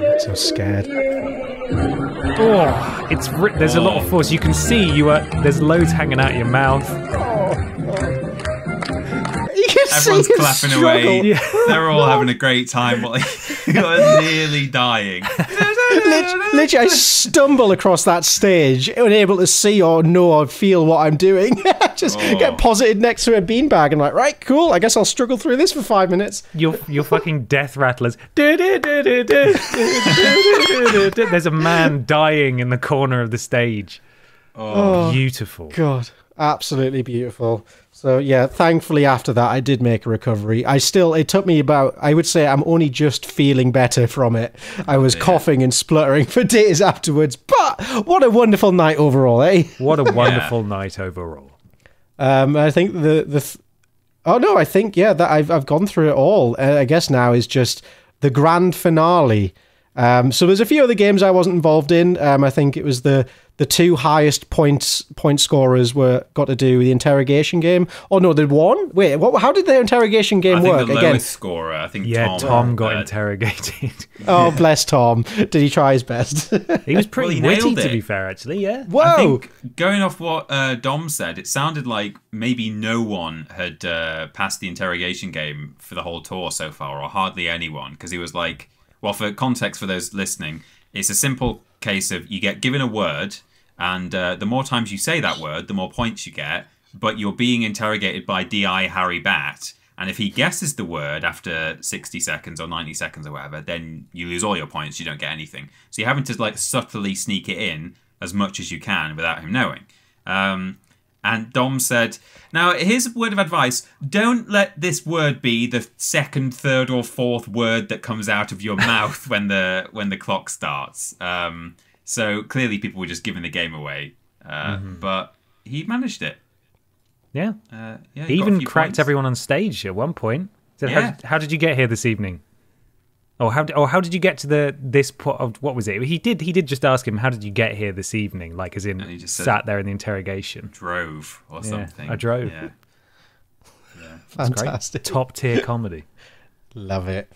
I'm so scared. Oh, there's a lot of force. You can see there's loads hanging out your mouth. Everyone's clapping away. Yeah. They're all having a great time while you're nearly dying. Literally, I stumble across that stage, unable to see or know or feel what I'm doing. Just get posited next to a beanbag and like, right, cool, I guess I'll struggle through this for 5 minutes. You're fucking death rattlers. There's a man dying in the corner of the stage. Oh, beautiful. God, absolutely beautiful. So yeah, thankfully after that I did make a recovery. It took me about, I would say I'm only just feeling better from it. I was coughing and spluttering for days afterwards, but what a wonderful night overall, eh? What a wonderful night overall. I think I think that I've gone through it all. I guess now is just the grand finale. So there's a few other games I wasn't involved in. I think it was the two highest point scorers got to do the interrogation game. Oh no, they won. Wait, how did the interrogation game work? The lowest scorer. I think Tom got interrogated. Oh, bless Tom. Did he try his best? He was pretty witty, to be fair, actually. Yeah. Whoa. I think going off what Dom said, it sounded like maybe no one had passed the interrogation game for the whole tour so far, or hardly anyone, because he was like, well, for context for those listening, it's a simple case of you get given a word, and the more times you say that word, the more points you get, but you're being interrogated by DI Harry Bat, and if he guesses the word after 60 seconds or 90 seconds or whatever, then you lose all your points, you don't get anything. So you're having to like subtly sneak it in as much as you can without him knowing. And Dom said, now here's a word of advice. Don't let this word be the second, third or fourth word that comes out of your mouth when the clock starts. So clearly people were just giving the game away. But he managed it. Yeah. He even cracked everyone on stage at one point. Said, how did you get here this evening? How did you get to this point of, what was it? He did just ask him, how did you get here this evening? Like, as in, he just sat there in the interrogation. Drove or something. I drove. Yeah. Fantastic. Top tier comedy. Love it.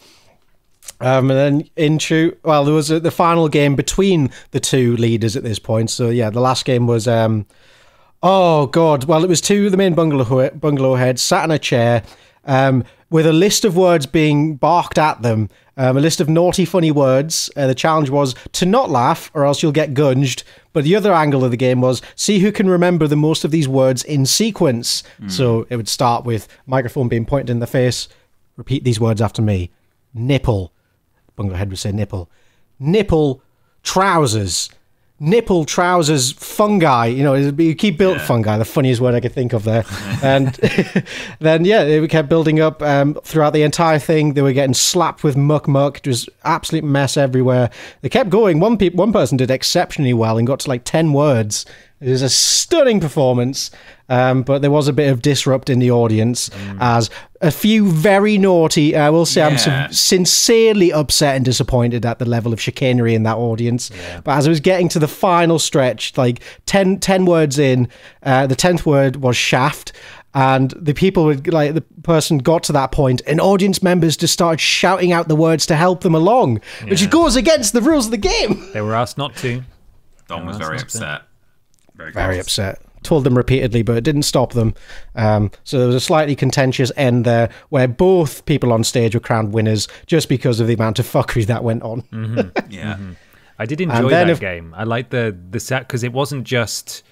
And then there was the final game between the two leaders at this point. So yeah, the last game was, oh God, well, it was two of the main bungalow heads sat in a chair with a list of words being barked at them, a list of naughty, funny words. The challenge was to not laugh or else you'll get gunged. But the other angle of the game was see who can remember the most of these words in sequence. So it would start with microphone being pointed in the face. Repeat these words after me. Nipple. Bungalow head would say nipple. Nipple, trousers. Nipple, trousers, fungi. You keep built fungi, the funniest word I could think of there. And then, it kept building up throughout the entire thing. They were getting slapped with muck. It was absolute mess everywhere. They kept going. One person did exceptionally well and got to like 10 words. It was a stunning performance, but there was a bit of disrupt in the audience as a few very naughty, I will say I'm sincerely upset and disappointed at the level of chicanery in that audience. Yeah. But as I was getting to the final stretch, like 10 words in, the 10th word was shaft. And the person got to that point and audience members just started shouting out the words to help them along, which goes against the rules of the game. They were asked not to. Dom was very upset. Very upset. Told them repeatedly, but it didn't stop them. So there was a slightly contentious end there where both people on stage were crowned winners just because of the amount of fuckery that went on. Yeah. I did enjoy that game. I liked the set because it wasn't just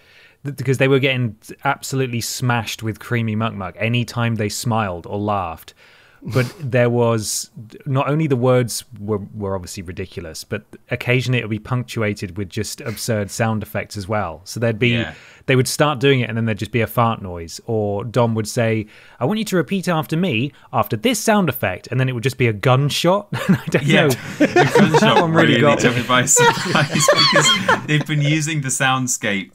because they were getting absolutely smashed with creamy muck anytime they smiled or laughed. But there was not only the words were obviously ridiculous, but occasionally it would be punctuated with just absurd sound effects as well. So they would start doing it and then there'd just be a fart noise, or Dom would say, "I want you to repeat after me after this sound effect," and then it would just be a gunshot. I don't know. The gunshot one really took me by surprise because they've been using the soundscape.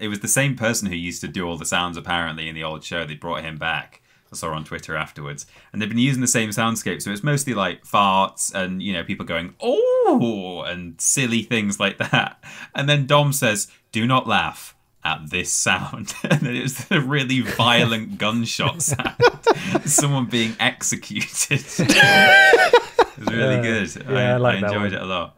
It was the same person who used to do all the sounds apparently in the old show. They brought him back. I saw on Twitter afterwards, and they've been using the same soundscape, so it's mostly like farts and people going "oh" and silly things like that. And then Dom says, "Do not laugh at this sound," and then it was a really violent gunshot sound, someone being executed. It was really good. I enjoyed it a lot.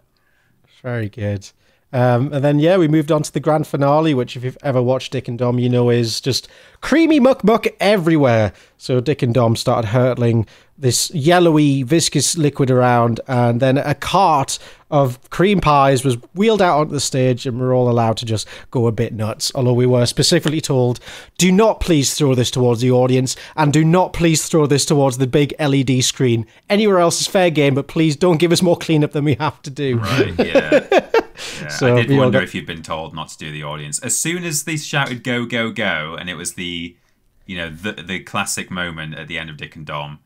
Very good. And then, we moved on to the grand finale, which if you've ever watched Dick and Dom, is just creamy muck everywhere. So Dick and Dom started hurtling this yellowy, viscous liquid around, and then a cart of cream pies was wheeled out onto the stage, and we're all allowed to just go a bit nuts. Although we were specifically told, do not please throw this towards the audience, and do not please throw this towards the big LED screen. Anywhere else is fair game, but please don't give us more cleanup than we have to do. Right, yeah. So I did wonder if you'd been told not to do the audience. As soon as they shouted "go, go, go," and it was the classic moment at the end of Dick and Dom,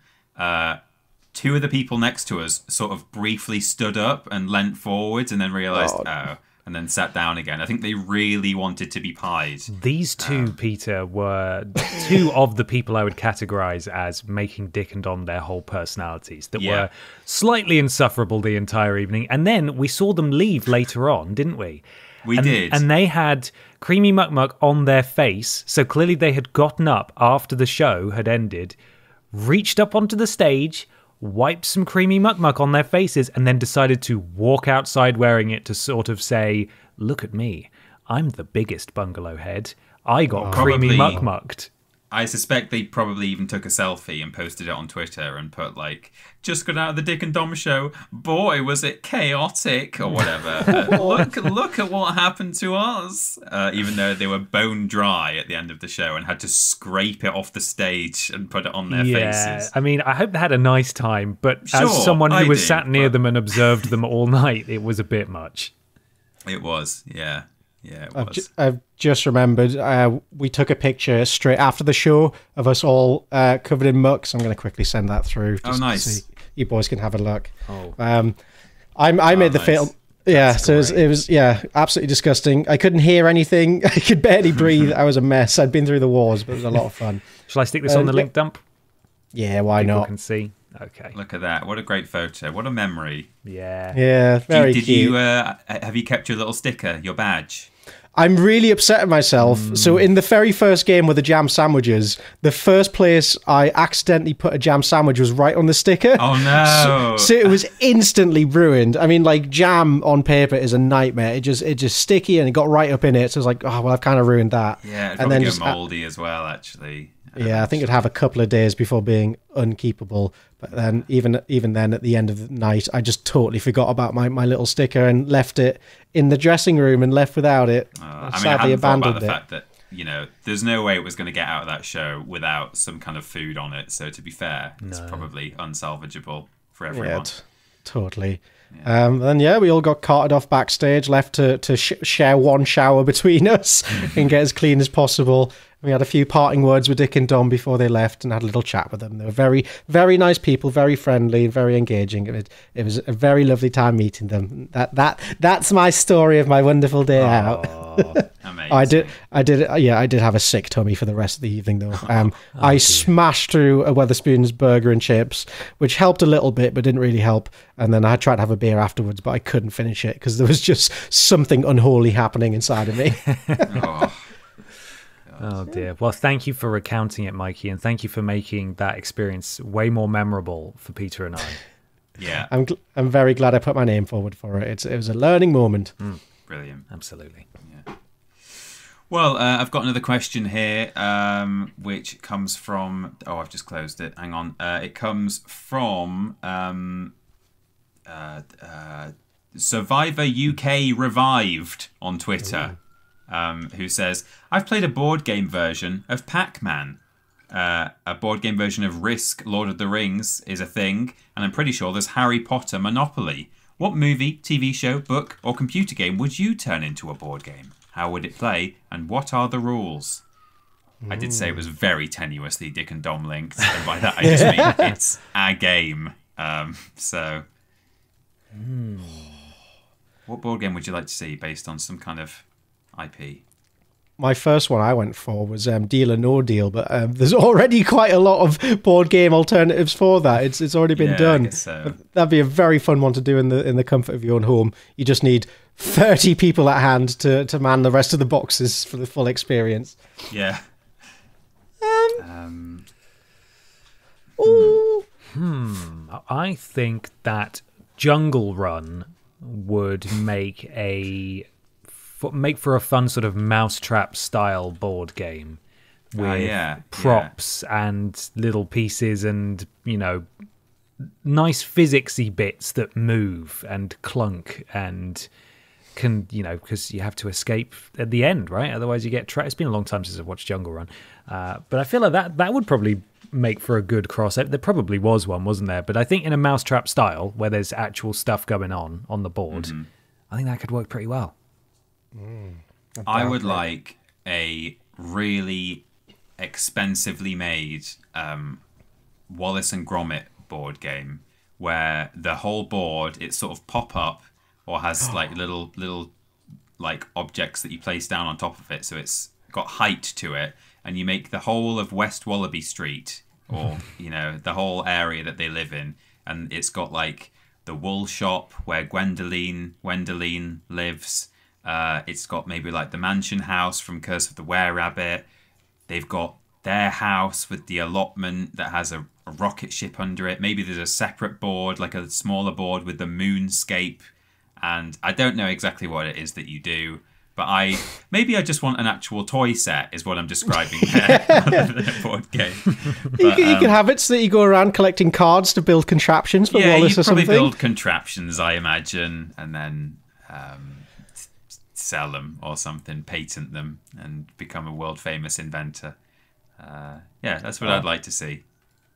two of the people next to us sort of briefly stood up and leant forwards and then realised, and then sat down again. I think they really wanted to be pied. These two, Peter, were two of the people I would categorise as making Dick and Dom their whole personalities that were slightly insufferable the entire evening. And then we saw them leave later on, didn't we? We did. And they had creamy muck on their face. So clearly they had gotten up after the show had ended, reached up onto the stage, wiped some creamy muck on their faces, and then decided to walk outside wearing it to sort of say, "Look at me. I'm the biggest bungalow head. I got creamy mucked." I suspect they probably even took a selfie and posted it on Twitter and put "just got out of the Dick and Dom show. Boy, was it chaotic," or whatever. Look at what happened to us. Even though they were bone dry at the end of the show and had to scrape it off the stage and put it on their faces. I mean, I hope they had a nice time, but as someone who was sat near them and observed them all night, it was a bit much. It was, yeah. Yeah, it was. I've just remembered, we took a picture straight after the show of us all covered in muck, so I'm going to quickly send that through. Nice. So you boys can have a look. I made the film. Yeah, so it was absolutely disgusting. I couldn't hear anything. I could barely breathe. I was a mess. I'd been through the wars, but it was a lot of fun. Shall I stick this on the link dump? Yeah, why People not? Can see. Okay. Look at that. What a great photo. What a memory. Yeah. Yeah, very cute. Have you kept your little sticker, your badge? I'm really upset at myself. So in the very first game with the jam sandwiches, the first place I accidentally put a jam sandwich was right on the sticker. Oh no! So it was instantly ruined. I mean, like, jam on paper is a nightmare. It's just sticky, and it got right up in it. So I was like, oh well, I've kind of ruined that. Yeah, and then just moldy as well, actually. Yeah, I think it'd have a couple of days before being unkeepable. But then, even then, at the end of the night, I just totally forgot about my little sticker and left it in the dressing room and left without it. Sadly, I hadn't thought about the fact that, you know, there's no way it was going to get out of that show without some kind of food on it. So to be fair, it's probably unsalvageable for everyone. Yeah, totally. Yeah. Then we all got carted off backstage, left to share one shower between us and get as clean as possible. We had a few parting words with Dick and Dom before they left and had a little chat with them. They were very, very nice people, very friendly, very engaging. It was a very lovely time meeting them. That's my story of my wonderful day out. Amazing. I did have a sick tummy for the rest of the evening though. I smashed through a Wetherspoon's burger and chips, which helped a little bit but didn't really help. And then I tried to have a beer afterwards, but I couldn't finish it because there was just something unholy happening inside of me. Oh dear. Well, thank you for recounting it, Mikey, and thank you for making that experience way more memorable for Peter and I. Yeah. I'm very glad I put my name forward for it. It was a learning moment. Brilliant. Absolutely. Yeah. Well, I've got another question here, which comes from... Oh, I've just closed it. Hang on. It comes from Survivor UK Revived on Twitter. Who says, I've played a board game version of Pac-Man. A board game version of Risk, Lord of the Rings is a thing, and I'm pretty sure there's Harry Potter Monopoly. What movie, TV show, book, or computer game would you turn into a board game? How would it play, and what are the rules? I did say it was very tenuously Dick and Dom linked, and by that I just mean it's a game. What board game would you like to see based on some kind of IP? My first one I went for was Deal or No Deal, but there's already quite a lot of board game alternatives for that. It's already been done. I guess so. But that'd be a very fun one to do in the comfort of your own home. You just need 30 people at hand to man the rest of the boxes for the full experience. Yeah. I think that Jungle Run would make for a fun sort of mousetrap style board game with props and little pieces and, you know, nice physicsy bits that move and clunk and can, you know, because you have to escape at the end, right? Otherwise you get trapped. It's been a long time since I've watched Jungle Run. But I feel like that would probably make for a good crossover. There probably was one, wasn't there? But I think in a mousetrap style where there's actual stuff going on the board, I think that could work pretty well. I would like a really expensively made Wallace and Gromit board game where the whole board, it's sort of pop up or has like little like objects that you place down on top of it, so it's got height to it, and you make the whole of West Wallaby Street, or you know, the whole area that they live in, and it's got like the wool shop where Gwendoline lives. It's got maybe like the mansion house from Curse of the Were-Rabbit. They've got their house with the allotment that has a rocket ship under it. Maybe there's a separate board, like a smaller board with the moonscape. And I don't know exactly what it is that you do, but I just want an actual toy set is what I'm describing there. The board game. But, you can have it so that you go around collecting cards to build contraptions for Wallace or something. Yeah, you probably build contraptions, I imagine, and then sell them or something, patent them, and become a world famous inventor. That's what I'd like to see.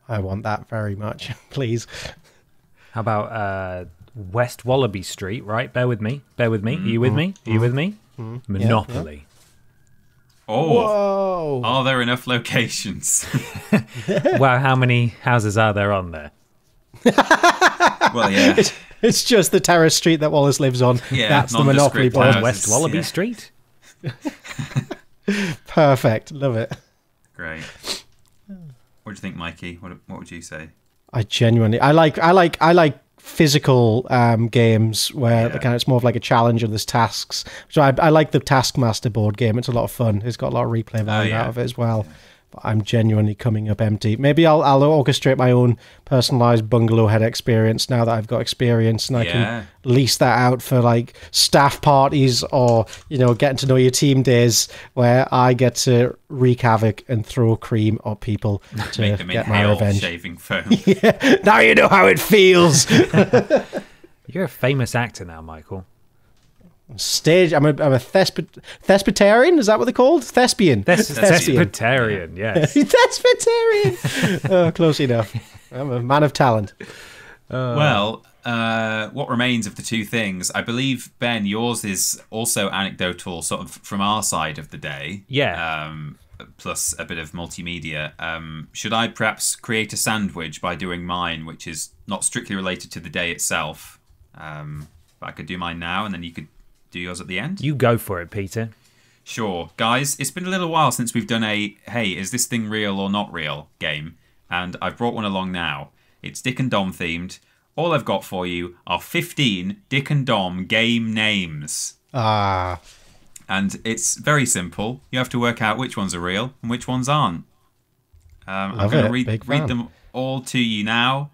I want that very much, please. How about West Wallaby Street, right? Bear with me. Are you with me? Monopoly. Yeah. Oh, whoa! Are there enough locations? Well, how many houses are there on there? Well, yeah. It's just the terrace street that Wallace lives on. Yeah, that's the Monopoly board. West Wallaby Street. Perfect. Love it. Great. What do you think, Mikey? What would you say? I like physical games where it's more of like a challenge and there's tasks. So I like the Taskmaster board game. It's a lot of fun. It's got a lot of replay value out of it as well. But I'm genuinely coming up empty. Maybe I'll orchestrate my own personalized bungalow head experience now that I've got experience, and I can lease that out for like staff parties or getting to know your team days where I get to wreak havoc and throw cream at people to make them get my revenge. Shaving foam. Yeah, now you know how it feels. You're a famous actor now, Michael. I'm a thespitarian. Is that what they're called? Thespian. Thespitarian, yes. Thespitarian. Oh, close enough. I'm a man of talent. Well, what remains of the two things? I believe, Ben, yours is also anecdotal, sort of from our side of the day. Yeah. Plus a bit of multimedia. Should I perhaps create a sandwich by doing mine, which is not strictly related to the day itself? But I could do mine now, and then you could do yours at the end? You go for it, Peter. Sure. Guys, it's been a little while since we've done a, hey, is this thing real or not real game? And I've brought one along now. It's Dick and Dom themed. All I've got for you are 15 Dick and Dom game names. Ah. And it's very simple. You have to work out which ones are real and which ones aren't. I'm going to read them all to you now.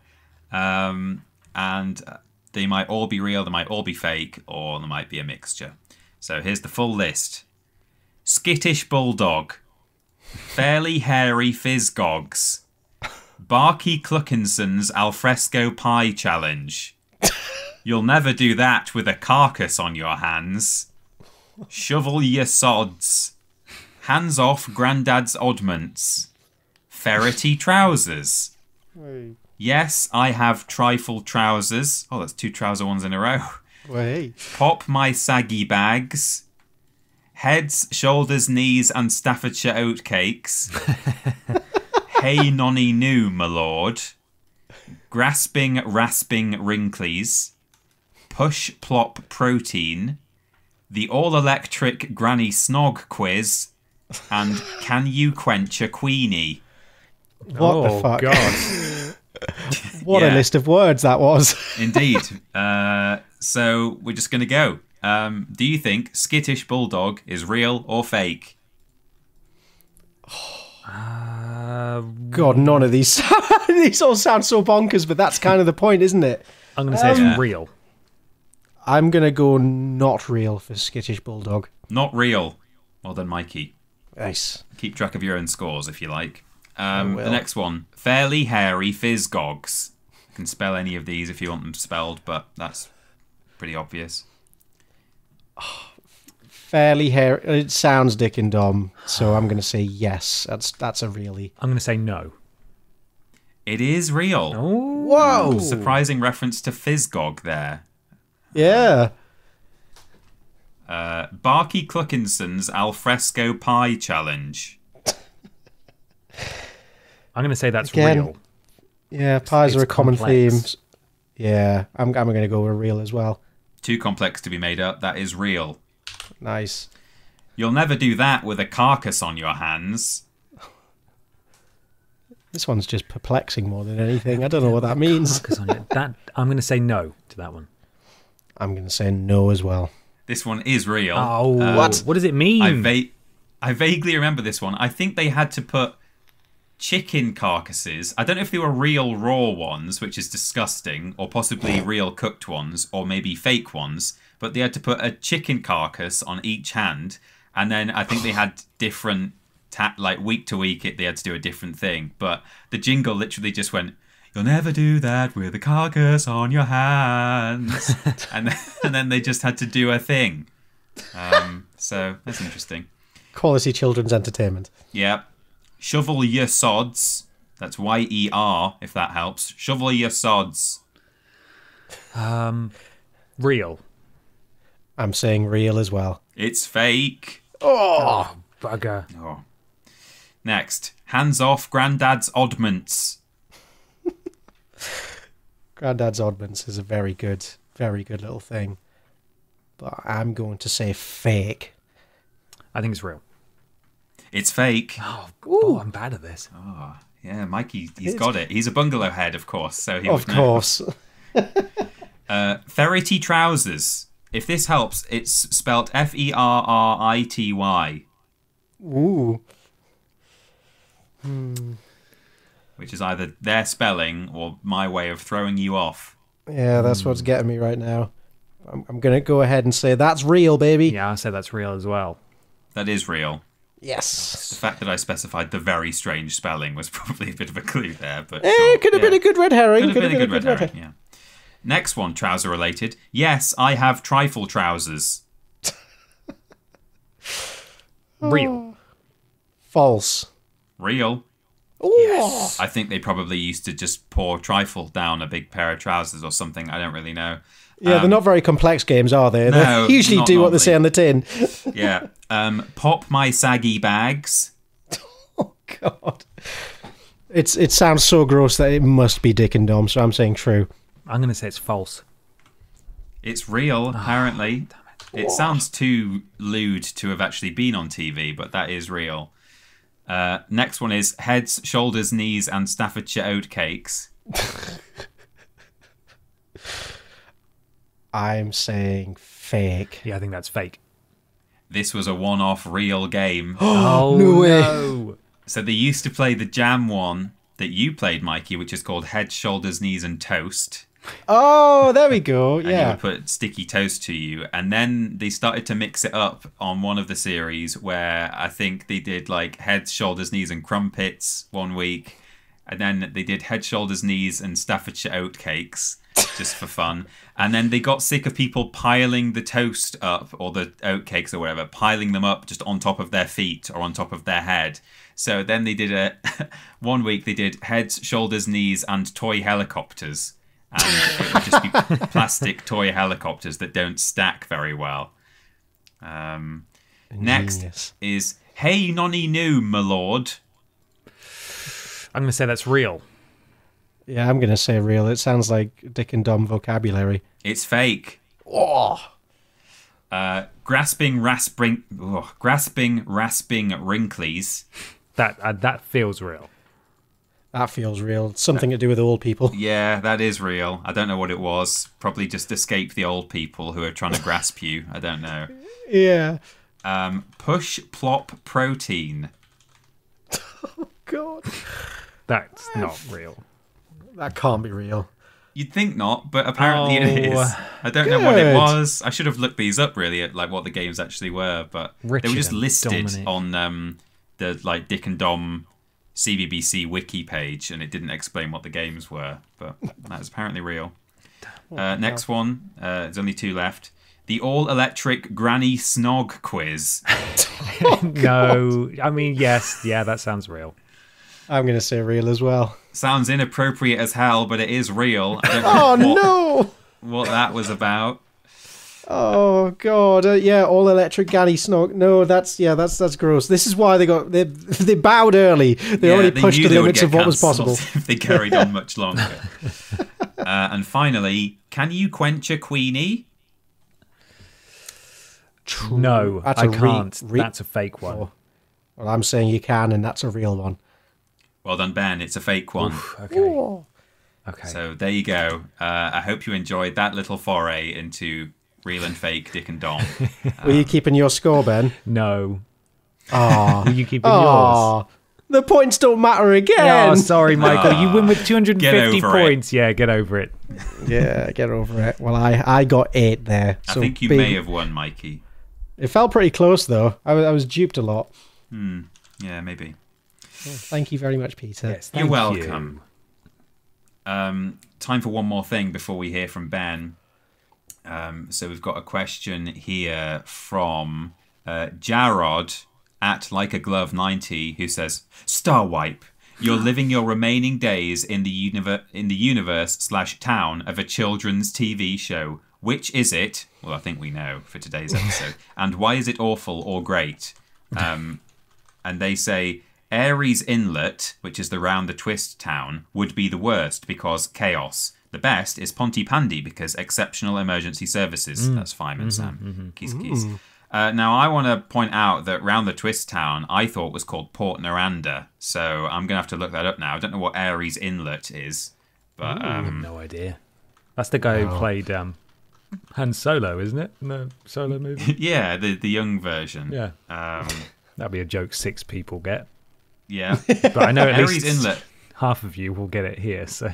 And they might all be real, they might all be fake, or there might be a mixture. So here's the full list. Skittish Bulldog. Fairly Hairy Fizzgogs. Barky Cluckinson's Alfresco Pie Challenge. You'll never do that with a carcass on your hands. Shovel Your Sods. Hands Off Grandad's Oddments. Ferrety Trousers. Hey. Yes, I have trifle trousers. Oh, that's 2 trouser ones in a row. Hey. Pop My Saggy Bags. Heads, Shoulders, Knees and Staffordshire Oatcakes. Hey Nonny Noo, my lord. Grasping, Rasping Wrinklies. Push Plop Protein. The All-Electric Granny Snog Quiz. And Can You Quench a Queenie? What the fuck? God. What a list of words that was. Indeed. So we're just going to go. Do you think Skittish Bulldog is real or fake? God, none of these. These all sound so bonkers, but that's kind of the point, isn't it? I'm going to say it's real. I'm going to go not real for Skittish Bulldog. Not real. Well done, Mikey. Nice. Keep track of your own scores if you like. The next one. Fairly Hairy Fizzgogs. You can spell any of these if you want them spelled, but that's pretty obvious. Fairly hairy. It sounds Dick and Dom, so I'm going to say yes. That's a really. I'm going to say no. It is real. Oh. Whoa! Surprising reference to Fizzgog there. Yeah. Barky Cluckinson's Alfresco Pie Challenge. I'm going to say that's Again, real. Yeah, pies are a common complex. theme. Yeah, I'm going to go with real as well. Too complex to be made up. That is real. Nice. You'll never do that with a carcass on your hands. This one's just perplexing more than anything. I don't know what that means. I'm going to say no to that one. I'm going to say no as well. This one is real. Oh, what does it mean? I vaguely remember this one. I think they had to put chicken carcasses. I don't know if they were real raw ones, which is disgusting, or possibly real cooked ones, or maybe fake ones. But they had to put a chicken carcass on each hand, and then I think they had different, like week to week, they had to do a different thing. But the jingle literally just went, "You'll never do that with a carcass on your hands," and then they just had to do a thing. So that's interesting. Quality children's entertainment. Yeah. Shovel Your Sods. That's YER, if that helps. Shovel Your Sods. Real. I'm saying real as well. It's fake. Oh, bugger. Oh. Next. Hands Off Grandad's Oddments. Grandad's Oddments is a very good little thing. But I'm going to say fake. I think it's real. It's fake. Oh, I'm bad at this. Oh, yeah, Mikey, he's got it. He's a bungalow head, of course. So he of course. Ferrity trousers. If this helps, it's spelt Ferrity. Ooh. Which is either their spelling or my way of throwing you off. Yeah, that's what's getting me right now. I'm going to go ahead and say that's real, baby. Yeah, I said that's real as well. That is real. Yes. The fact that I specified the very strange spelling was probably a bit of a clue there. But it could have been a good red herring. Could have been a good red herring, yeah. Next one, trouser related. Yes, I have trifle trousers. Real. False. Real. Yes. I think they probably used to just pour trifle down a big pair of trousers or something. I don't really know. Yeah, they're not very complex games, are they? No, they usually do normally. what they say on the tin. Yeah. Pop my saggy bags. Oh, God. It sounds so gross that it must be Dick and Dom, so I'm saying true. I'm going to say it's false. It's real, apparently. It sounds too lewd to have actually been on TV, but that is real. Next one is heads, shoulders, knees, and Staffordshire oatcakes. I'm saying fake. Yeah, I think that's fake. This was a one-off real game. Oh, no way. No. So they used to play the jam one that you played, Mikey, which is called heads, shoulders, knees, and toast. Oh, there we go. And you Yeah. would put sticky toast to you. And then they started to mix it up on one of the series where I think they did like heads, shoulders, knees, and crumpets one week. And then they did head, shoulders, knees, and Staffordshire oatcakes just for fun. And then they got sick of people piling the toast up, or the oatcakes or whatever, piling them up just on top of their feet or on top of their head. So then they did one week they did heads, shoulders, knees, and toy helicopters. And it would just be plastic toy helicopters that don't stack very well. Next is hey nonny noo, my lord. I'm going to say that's real. Yeah, I'm going to say real. It sounds like Dick and Dom vocabulary. It's fake. Oh. Grasping, rasping wrinklies. That feels real. That feels real. Something to do with old people. Yeah, that is real. I don't know what it was. Probably just escape the old people who are trying to grasp you. I don't know. Yeah. Push, plop, protein. Oh, God. That's not real. That can't be real. You'd think not, but apparently it is. I don't know what it was. I should have looked these up really at like what the games actually were, but Richard they were just listed Dominic. on the like Dick and Dom CBBC wiki page, and it didn't explain what the games were, but that's apparently real. Next one, there's only two left. The all-electric Granny Snog quiz. No, I mean, yes, yeah, that sounds real. I'm going to say real as well. Sounds inappropriate as hell, but it is real. I don't know what that was about. Oh God! Yeah, all electric Granny Snog. No, that's gross. This is why they bowed early. They already pushed the limits of what was possible. If they carried on much longer. And finally, can you quench a queenie? No, I can't. That's a fake one. Oh. Well, I'm saying you can, and that's a real one. Well done, Ben. It's a fake one. Oof, okay. Okay. So there you go. I hope you enjoyed that little foray into real and fake Dick and Dom. Were you keeping your score, Ben? No. Oh, Were you keeping yours? The points don't matter again. Oh, sorry, Michael. You win with 250 points. It. Yeah, get over it. Yeah, get over it. Well, I got 8 there. I So think you may have won, Mikey. It felt pretty close, though. I was duped a lot. Yeah, maybe. Well, thank you very much, Peter. Yes, You're welcome. Time for one more thing before we hear from Ben. So we've got a question here from Jarrod at LikeAGlove90 who says, Star Wipe, you're living your remaining days in the universe/town of a children's TV show. Which is it? Well, I think we know for today's episode. And why is it awful or great? And they say Aries Inlet, which is the round the twist town, would be the worst because chaos. The best is Pontypandy because exceptional emergency services. That's Fireman Sam. Keys, keys. Now, I want to point out that round the twist town I thought was called Port Noranda. So I'm going to have to look that up now. I don't know what Aries Inlet is. But I have no idea. That's the guy who played Han Solo, isn't it? In the Solo movie? Yeah, the young version. Yeah. That'd be a joke 6 people get. Yeah. But I know at Ares least Inlet. half of you will get it here, so...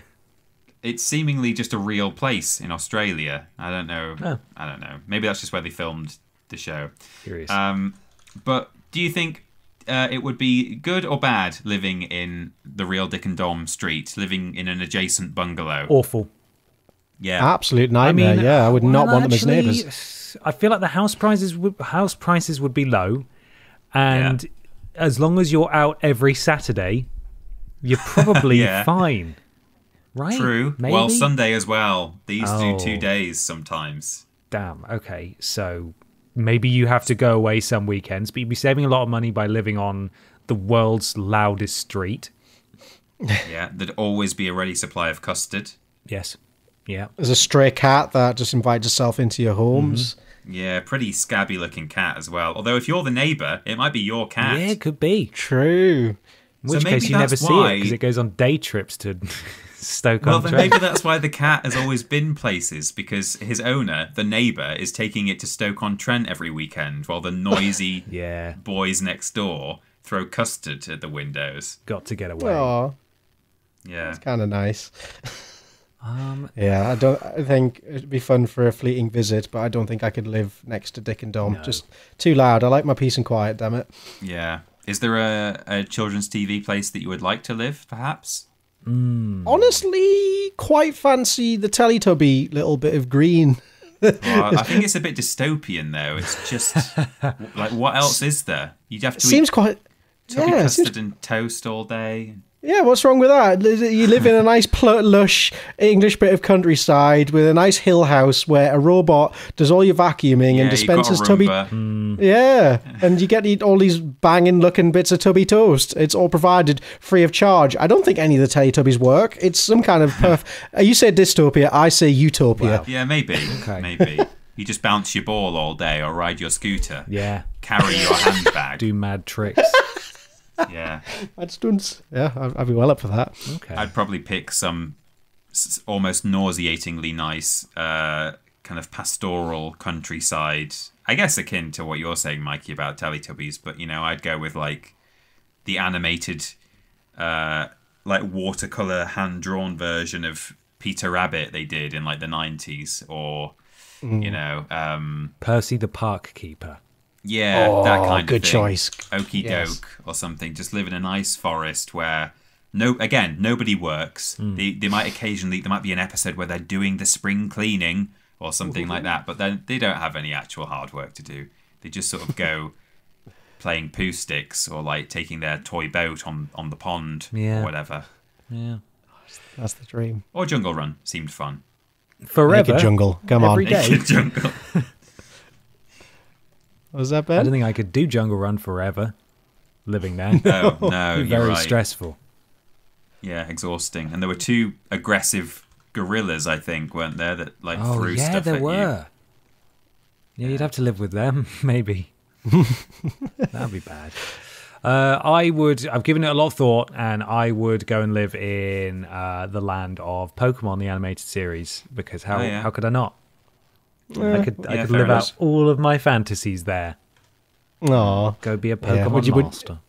It's seemingly just a real place in Australia. I don't know. Oh. I don't know. Maybe that's just where they filmed the show. Curious. But do you think it would be good or bad living in the real Dick and Dom street, living in an adjacent bungalow? Awful. Yeah. Absolute nightmare. I would not want them as neighbours. I feel like the house prices would be low, and as long as you're out every Saturday, you're probably fine. Right? True. Maybe? Well, Sunday as well. They used to do 2 days sometimes. Damn. Okay. So maybe you have to go away some weekends, but you'd be saving a lot of money by living on the world's loudest street. Yeah. There'd always be a ready supply of custard. Yes. Yeah. There's a stray cat that just invites itself into your homes. Mm-hmm. Yeah, pretty scabby looking cat as well. Although if you're the neighbour, it might be your cat. Yeah, it could be. True. In which case you never see it because it goes on day trips to Stoke-on-Trent. Well, then maybe that's why the cat has always been places, because his owner, the neighbour, is taking it to Stoke-on-Trent every weekend while the noisy boys next door throw custard at the windows. Got to get away. Oh, yeah. It's kind of nice. I think it'd be fun for a fleeting visit, but I don't think I could live next to Dick and Dom. No. Just too loud. I like my peace and quiet, damn it. Yeah. Is there a children's TV place that you would like to live, perhaps? Honestly, quite fancy the Teletubby little bit of green. Well, I think it's a bit dystopian, though. It's just, like, what else is there? You'd have to eat custard and toast all day. Yeah, what's wrong with that? You live in a nice, lush English bit of countryside with a nice hill house where a robot does all your vacuuming and dispenses tubby. Yeah, and you get to eat all these banging-looking bits of tubby toast. It's all provided free of charge. I don't think any of the Teletubbies work. It's some kind of you say dystopia, I say utopia. Wow. Yeah, maybe. Okay. Maybe. You just bounce your ball all day or ride your scooter. Yeah. Carry your handbag. Do mad tricks. Yeah. I'd be well up for that. Okay. I'd probably pick some almost nauseatingly nice kind of pastoral countryside. I guess akin to what you're saying, Mikey, about Teletubbies, but, I'd go with, like, the animated, like, watercolour hand-drawn version of Peter Rabbit they did in, like, the 90s, or, Percy the Park Keeper. Yeah, that kind of good thing. Choice. Okie doke or something. Just live in a nice forest where, nobody works. They might occasionally, there might be an episode where they're doing the spring cleaning or something like that, but then they don't have any actual hard work to do. They just sort of go playing poo sticks or like taking their toy boat on the pond or whatever. Yeah, that's the dream. Or Jungle Run seemed fun. Forever. Naked Jungle, come on. Every day. Naked Jungle. Was that bad? I don't think I could do Jungle Run forever, living there. No, you're very right. stressful. Yeah, exhausting. And there were 2 aggressive gorillas, I think, weren't there, that like threw stuff at you. Yeah, there were. Yeah, you'd have to live with them, maybe. That'd be bad. I've given it a lot of thought, and I would go and live in the land of Pokemon, the animated series, because how could I not? I could live out all of my fantasies there. No, go be a Pokemon master.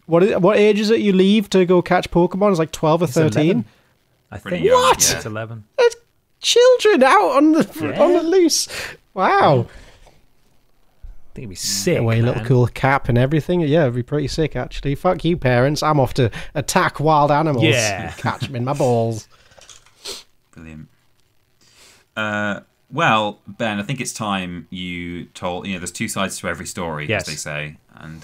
What age is it you leave to go catch Pokemon? It's like 12 or 13. I think. Young, what? Yeah. It's 11. It's children out on the loose. Wow. I think it'd be sick. Wear a little cool cap and everything. Yeah, it'd be pretty sick actually. Fuck you, parents. I'm off to attack wild animals. Yeah. Catch them in my balls. Brilliant. Well, Ben, I think it's time you told, there's 2 sides to every story, as they say. And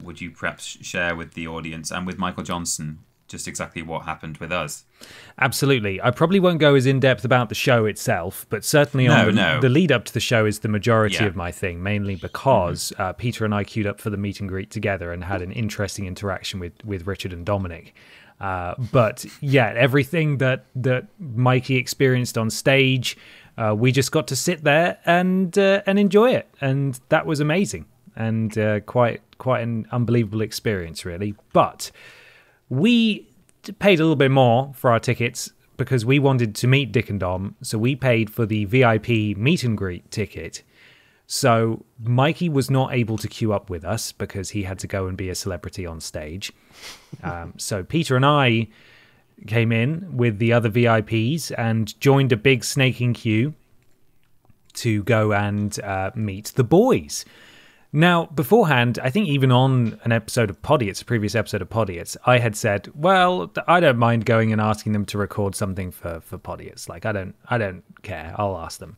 would you perhaps share with the audience and with Michael Johnson just exactly what happened with us? Absolutely. I probably won't go as in-depth about the show itself, but certainly the lead-up to the show is the majority of my thing, mainly because Peter and I queued up for the meet and greet together and had an interesting interaction with Richard and Dominic. But yeah, everything that Mikey experienced on stage, we just got to sit there and enjoy it, and that was amazing and quite an unbelievable experience, really. But we paid a little bit more for our tickets because we wanted to meet Dick and Dom, so we paid for the VIP meet and greet ticket. So Mikey was not able to queue up with us because he had to go and be a celebrity on stage. So Peter and I came in with the other VIPs and joined a big snaking queue to go and meet the boys. Now, beforehand, I think even on an episode of Podiots, a previous episode of Podiots, I had said, well, I don't mind going and asking them to record something for Podiots. Like, I don't care. I'll ask them.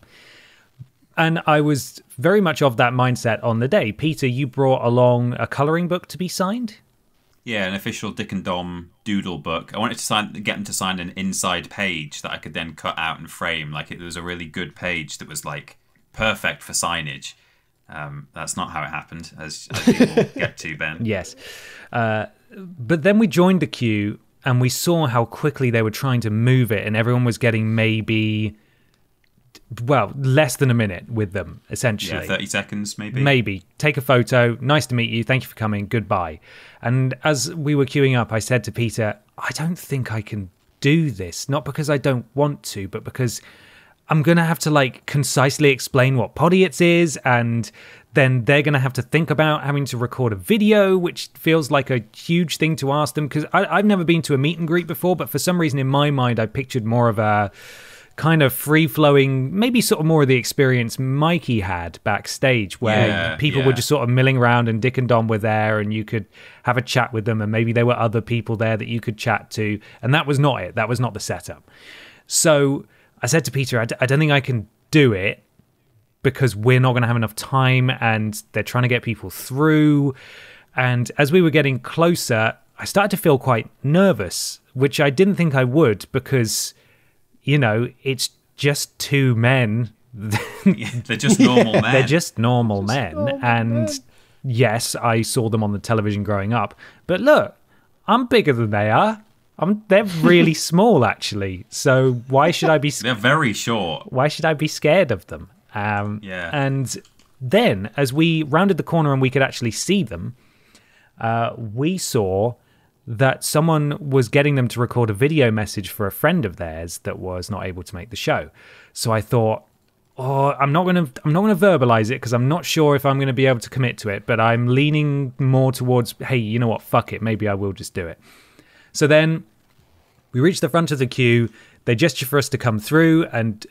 And I was very much of that mindset on the day. Peter, you brought along a colouring book to be signed? Yeah, an official Dick and Dom doodle book. I wanted to get them to sign an inside page that I could then cut out and frame. Like, it was a really good page that was, like, perfect for signage. That's not how it happened, as you will get to, Ben. Yes. But then we joined the queue and we saw how quickly they were trying to move it, and everyone was getting maybe, well, less than a minute with them, essentially. Yeah, 30 seconds, maybe. Maybe. Take a photo. Nice to meet you. Thank you for coming. Goodbye. And as we were queuing up, I said to Peter, I don't think I can do this. Not because I don't want to, but because I'm going to have to, like, concisely explain what Podiots is, and then they're going to have to think about having to record a video, which feels like a huge thing to ask them, because I've never been to a meet and greet before, but for some reason in my mind I pictured more of a kind of free-flowing, maybe sort of more of the experience Mikey had backstage, where people were just sort of milling around and Dick and Dom were there and you could have a chat with them, and maybe there were other people there that you could chat to, and that was not it. That was not the setup. So I said to Peter, I don't think I can do it because we're not going to have enough time and they're trying to get people through. And as we were getting closer, I started to feel quite nervous, which I didn't think I would because, you know, it's just two men. They're just normal men. They're just normal men. And yes, I saw them on the television growing up. But look, I'm bigger than they are. They're really small, actually. So why should I be? They're very short. Why should I be scared of them? And then, as we rounded the corner and we could actually see them, we saw that someone was getting them to record a video message for a friend of theirs that was not able to make the show. So I thought, I'm not going to verbalize it because I'm not sure if I'm going to be able to commit to it. But I'm leaning more towards, hey, you know what? Fuck it. Maybe I will just do it. So then we reach the front of the queue. They gesture for us to come through, and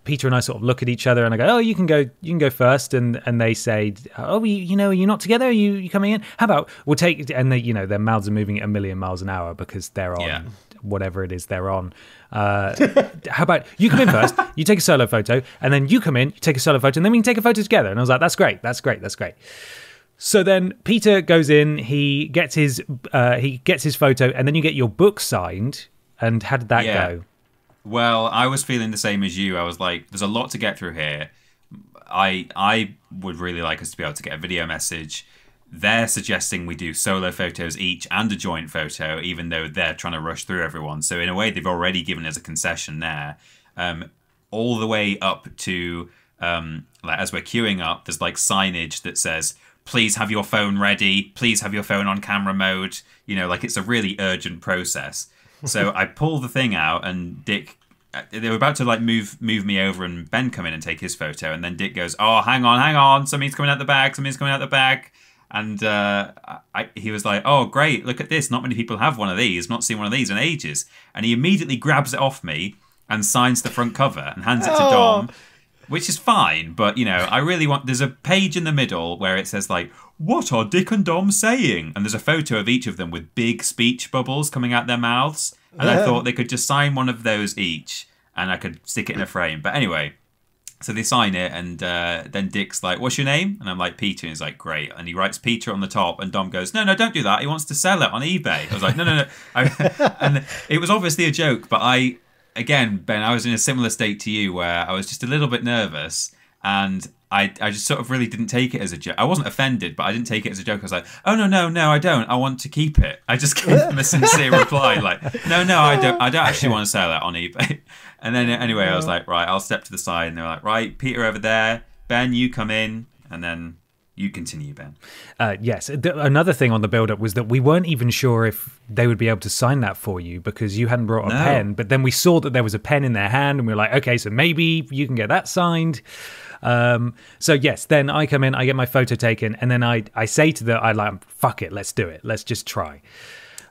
Peter and I sort of look at each other, and I go, "Oh, you can go first." And they say, "Oh, you're not together. Are you coming in? How about we'll take?" And they, their mouths are moving at 1,000,000 miles an hour because they're on whatever it is they're on. How about you come in first? You take a solo photo, and then you come in, you take a solo photo, and then we can take a photo together. And I was like, "That's great. That's great. That's great." So then Peter goes in, he gets his photo, and then you get your book signed. And how did that go? Well, I was feeling the same as you. I was like, there's a lot to get through here. I would really like us to be able to get a video message. They're suggesting we do solo photos each and a joint photo, even though they're trying to rush through everyone. So in a way, they've already given us a concession there. All the way up to, as we're queuing up, there's like signage that says, please have your phone ready. Please have your phone on camera mode. Like it's a really urgent process. So I pull the thing out, and Dick, they were about to like move me over, and Ben come in and take his photo, and then Dick goes, "Oh, hang on, something's coming out the bag." And he was like, "Oh, great, look at this! Not many people have one of these. Not seen one of these in ages." And he immediately grabs it off me and signs the front cover and hands it to Dom. Which is fine, but, I really want... There's a page in the middle where it says, like, what are Dick and Dom saying? And there's a photo of each of them with big speech bubbles coming out their mouths. And I thought they could just sign one of those each, and I could stick it in a frame. But anyway, so they sign it, and then Dick's like, what's your name? And I'm like, Peter. And he's like, great. And he writes Peter on the top, and Dom goes, no, don't do that. He wants to sell it on eBay. I was like, no. And it was obviously a joke, but Again, Ben, I was in a similar state to you where I was just a little bit nervous, and I just sort of really didn't take it as a joke. I wasn't offended, but I didn't take it as a joke. I was like, oh, no, I don't. I want to keep it. I just gave them a sincere reply, like, no, I don't actually want to sell it on eBay. And then anyway, I was like, right, I'll step to the side, and they were like, right, Peter over there, Ben, you come in, and then You continue, Ben. Yes. Another thing on the build-up was that we weren't even sure if they would be able to sign that for you because you hadn't brought a pen. But then we saw that there was a pen in their hand, and we were like, okay, so maybe you can get that signed. So yes, then I come in, I get my photo taken, and then I say to I like, fuck it, let's do it. Let's just try.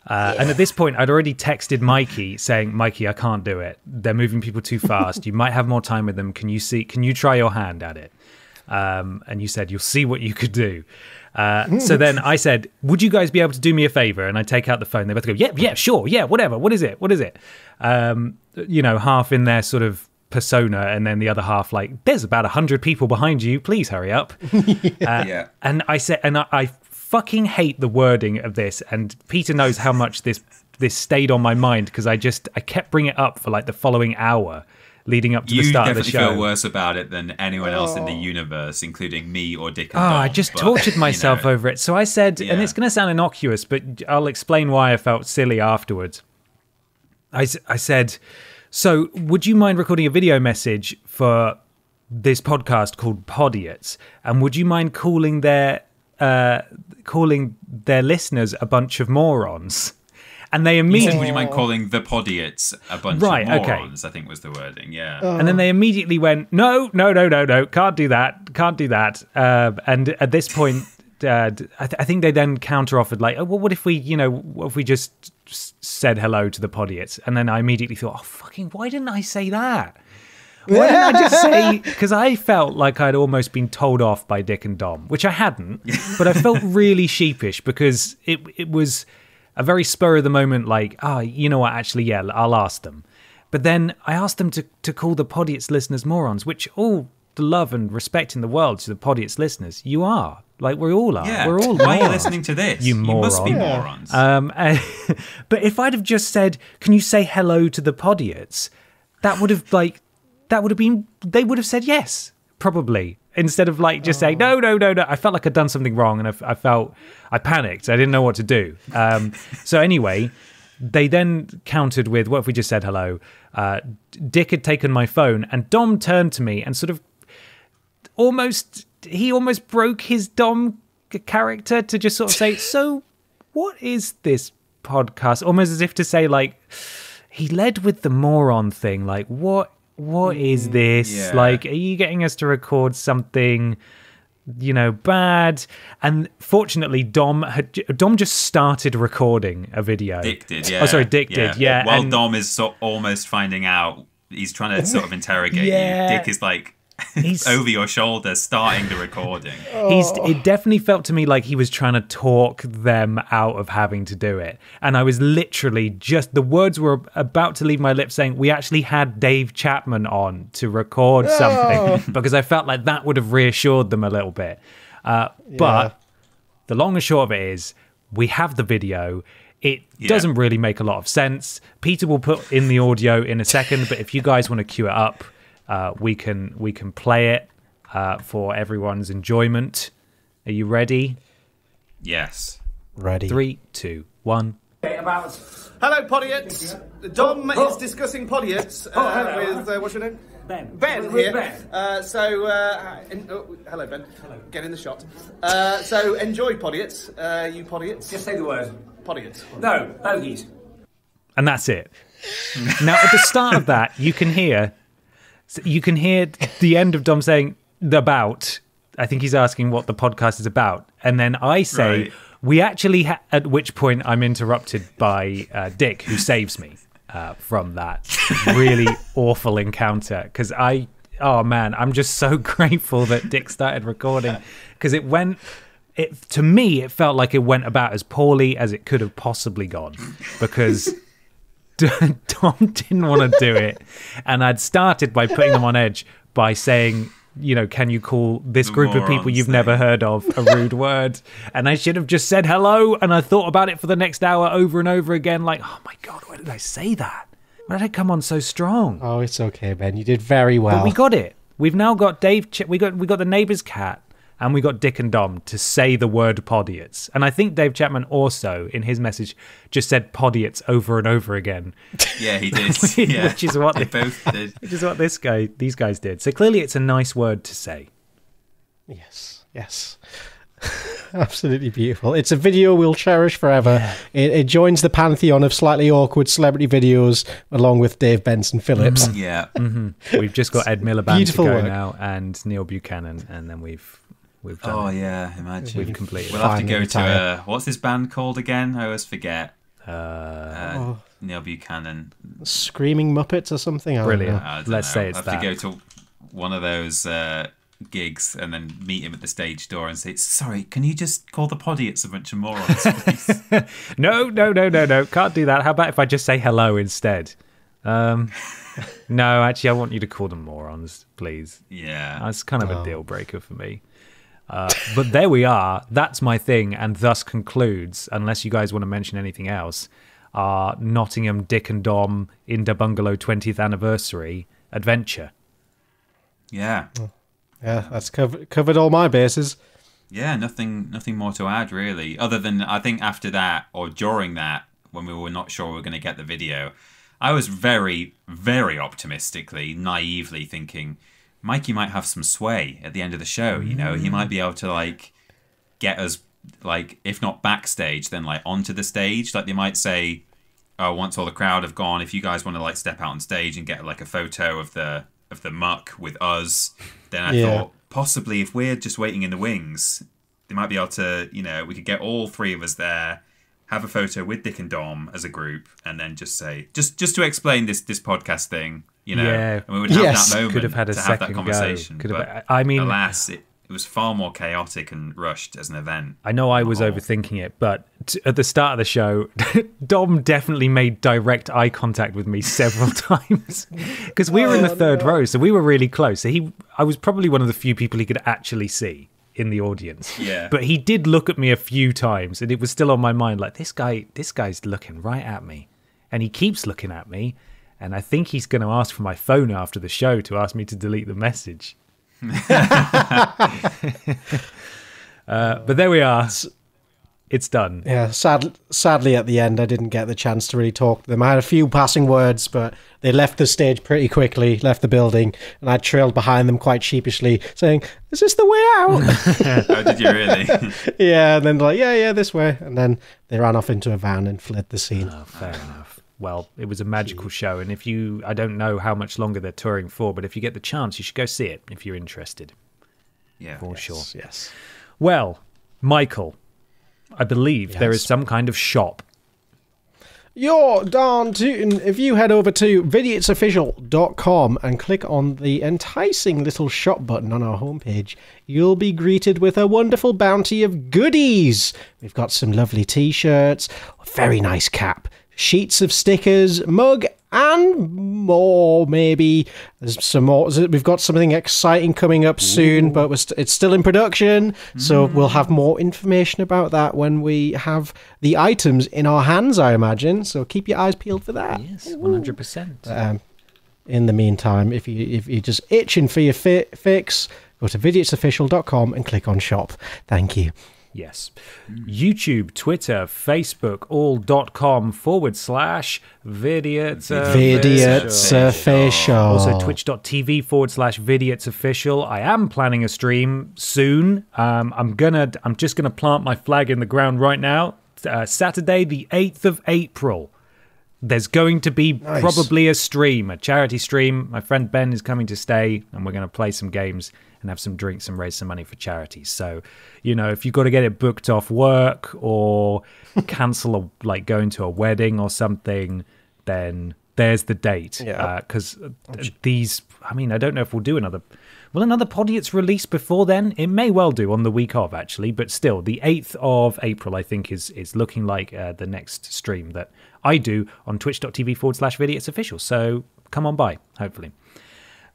And at this point, I'd already texted Mikey saying, Mikey, I can't do it. They're moving people too fast. You might have more time with them. Can you try your hand at it? And you said, you'll see what you could do. So then I said, would you guys be able to do me a favor? And I take out the phone. They both go, yeah, sure. Yeah, whatever. What is it? Half in their sort of persona, and then the other half like, there's about 100 people behind you, please hurry up. And I said, and I fucking hate the wording of this, and Peter knows how much this stayed on my mind because I kept bringing it up for like the following hour leading up to the start of the show. You definitely feel worse about it than anyone else in the universe, including me or Dick and Dom. I just tortured myself over it. So I said, and it's going to sound innocuous, but I'll explain why I felt silly afterwards. I said, so would you mind recording a video message for this podcast called Podiots? And would you mind calling their listeners a bunch of morons? And they immediately... Would you mind calling the Podiots a bunch of morons, I think was the wording, yeah. And then they immediately went, no, can't do that. And at this point, I think they then counter-offered, like, well, what if we just said hello to the Podiots? And then I immediately thought, oh, fucking, why didn't I say that? Why didn't I just say... Because I felt like I'd almost been told off by Dick and Dom, which I hadn't, but I felt really sheepish because it was a very spur of the moment, like, you know what, actually, yeah, I'll ask them. But then I asked them to call the Podiots listeners morons, which all the love and respect in the world to the Podiots listeners, you are. Like, we all are. Yeah. We're all Why morons. are you listening to this? You must be morons. But if I'd have just said, can you say hello to the Podiots? That would have been, they would have said yes, probably. Instead of like just saying, no. I felt like I'd done something wrong, and I panicked. I didn't know what to do. So anyway, they then countered with, what if we just said hello? Dick had taken my phone, and Dom turned to me and sort of almost broke his Dom character to just sort of say, so what is this podcast? Almost as if to say, like, he led with the moron thing. Like, what is this? Yeah. Like, are you getting us to record something, bad? And fortunately, Dom just started recording a video. Dick did, yeah. Oh, sorry, Dick did, yeah. While Dom is almost finding out, he's trying to sort of interrogate you. Dick is like, he's over your shoulder starting the recording. It definitely felt to me like he was trying to talk them out of having to do it, and I was literally the words were about to leave my lips saying, we actually had Dave Chapman on to record something, because I felt like that would have reassured them a little bit, but the long and short of it is, we have the video. It doesn't really make a lot of sense. Peter will put in the audio in a second, but if you guys want to cue it up, we can play it for everyone's enjoyment. Are you ready? Yes. Ready. 3, 2, 1. Hello, Podiots. Dom is discussing Podiots with what's your name? Ben here. Hello, Ben. Hello. Get in the shot. So enjoy Podiots. You Podiots. Just say the word. Podiots. No, bogies. And that's it. Now, at the start of that, you can hear the end of Dom saying about. I think he's asking what the podcast is about. And then I say, right. We actually, at which point I'm interrupted by Dick, who saves me from that really awful encounter. Because I'm just so grateful that Dick started recording. Because to me, it felt like it went about as poorly as it could have possibly gone. Because Tom didn't want to do it, and I'd started by putting them on edge by saying, can you call this group of people you've never heard of a rude word? And I should have just said hello, and I thought about it for the next hour over and over again, like, oh my god, why did I say that? Why did I come on so strong? Oh, it's okay, Ben, you did very well. But we got it. We've now got Dave, we got the neighbour's cat, and we got Dick and Dom to say the word Podiots. And I think Dave Chapman also, in his message, just said Podiots over and over again. Yeah, he did. Which is what they both did. Which is what these guys did. So clearly it's a nice word to say. Yes. Absolutely beautiful. It's a video we'll cherish forever. Yeah. It joins the pantheon of slightly awkward celebrity videos along with Dave Benson Phillips. Mm-hmm. Yeah. Mm-hmm. We've just got Ed Miliband to go now and Neil Buchanan, and then we've done it. Oh, yeah, imagine. We've completed. We'll have to go to, what's this band called again? I always forget. Neil Buchanan. Screaming Muppets or something? Brilliant. Let's say it's that. I'll have to go to one of those gigs and then meet him at the stage door and say, sorry, can you just call the Podiots a bunch of morons, please? No. Can't do that. How about if I just say hello instead? No, actually, I want you to call them morons, please. Yeah. That's kind of a deal breaker for me. But there we are. That's my thing, and thus concludes, unless you guys want to mention anything else, our Nottingham Dick and Dom in the Bungalow 20th anniversary adventure. Yeah. Yeah, that's covered all my bases. Yeah, nothing more to add, really. Other than, I think after that, or during that, when we were not sure we were going to get the video, I was very, very optimistically, naively thinking, Mikey might have some sway at the end of the show, you know? He might be able to, like, get us, like, if not backstage, then, like, onto the stage. Like, they might say, oh, once all the crowd have gone, if you guys want to, like, step out on stage and get, like, a photo of the muck with us, then I thought, possibly if we're just waiting in the wings, they might be able to, you know, we could get all three of us there, have a photo with Dick and Dom as a group, and then just say, just to explain this podcast thing, you know, and we would have that moment could have had to have that conversation. But I mean, alas, it was far more chaotic and rushed as an event. I know I was overthinking it, but at the start of the show, Dom definitely made direct eye contact with me several times because we were in the third row, so we were really close. So I was probably one of the few people he could actually see in the audience. Yeah. But he did look at me a few times, and it was still on my mind, like, this guy's looking right at me, and he keeps looking at me, and I think he's going to ask for my phone after the show to ask me to delete the message. But there we are. It's done. Yeah, sadly at the end I didn't get the chance to really talk to them. I had a few passing words, but they left the stage pretty quickly, left the building, and I trailed behind them quite sheepishly, saying, is this the way out? Oh, did you really? Yeah, and then like, yeah, this way. And then they ran off into a van and fled the scene. Oh, fair enough. Well, it was a magical show, and I don't know how much longer they're touring for, but if you get the chance, you should go see it if you're interested. Yeah. For sure. Yes. Well, Michael, I believe there is some kind of shop. You're darn tootin'. If you head over to vidiotsofficial.com and click on the enticing little shop button on our homepage, you'll be greeted with a wonderful bounty of goodies. We've got some lovely t-shirts, a very nice cap, sheets of stickers, mug, and more, maybe. There's some more. We've got something exciting coming up soon, but it's still in production, so we'll have more information about that when we have the items in our hands, I imagine. So keep your eyes peeled for that. Yes, 100%. In the meantime, if you're just itching for your fix, go to vidiotsofficial.com and click on shop. Thank you. Yes. YouTube, Twitter, Facebook, all.com/Vidiots Official. Also twitch.tv/Vidiots Official. I am planning a stream soon. I'm just gonna plant my flag in the ground right now. Saturday, the 8th of April. There's going to be probably a charity stream. My friend Ben is coming to stay, and we're going to play some games and have some drinks and raise some money for charities. So, you know, if you've got to get it booked off work or cancel going to a wedding or something, then there's the date. Because I don't know if we'll do another Podiots release before then. It may well do on the week of, actually, but still, the 8th of April, I think, is looking like the next stream that I do on twitch.tv/Vidiots Official. So come on by, hopefully.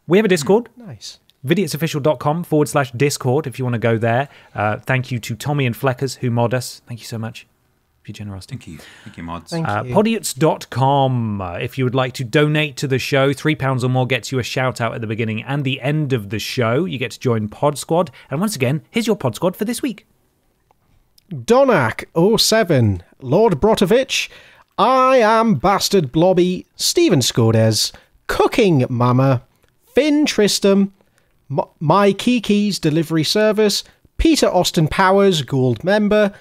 We have a Discord. Nice. Vidiotsofficial.com/Discord if you want to go there. Thank you to Tommy and Fleckers who mod us. Thank you so much for your generosity. Thank you, mods. Podiots.com if you would like to donate to the show. £3 or more gets you a shout out at the beginning and the end of the show. You get to join Pod Squad. And once again, here's your Pod Squad for this week. Donak07, Lord Brotovich, I Am Bastard Blobby, Stephen Skodes, Cooking Mama, Finn Tristram, My Kiki's Delivery Service, Peter Austin Powers, gold member,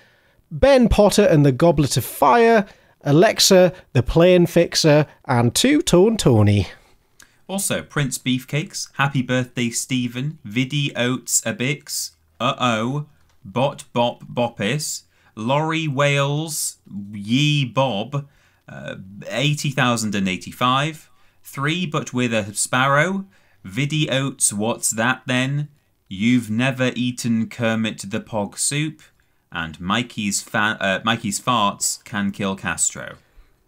Ben Potter and the Goblet of Fire, Alexa, the Plane Fixer, and Two-Tone Tony. Also, Prince Beefcakes, Happy Birthday Stephen, Vidiots Abix, Uh-Oh, Bot Bop Boppis, Laurie Wales, Ye Bob, 80,085, 3 But With a Sparrow, Vidiots What's That Then, You've Never Eaten Kermit the Pog Soup, and Mikey's Farts Can Kill Castro.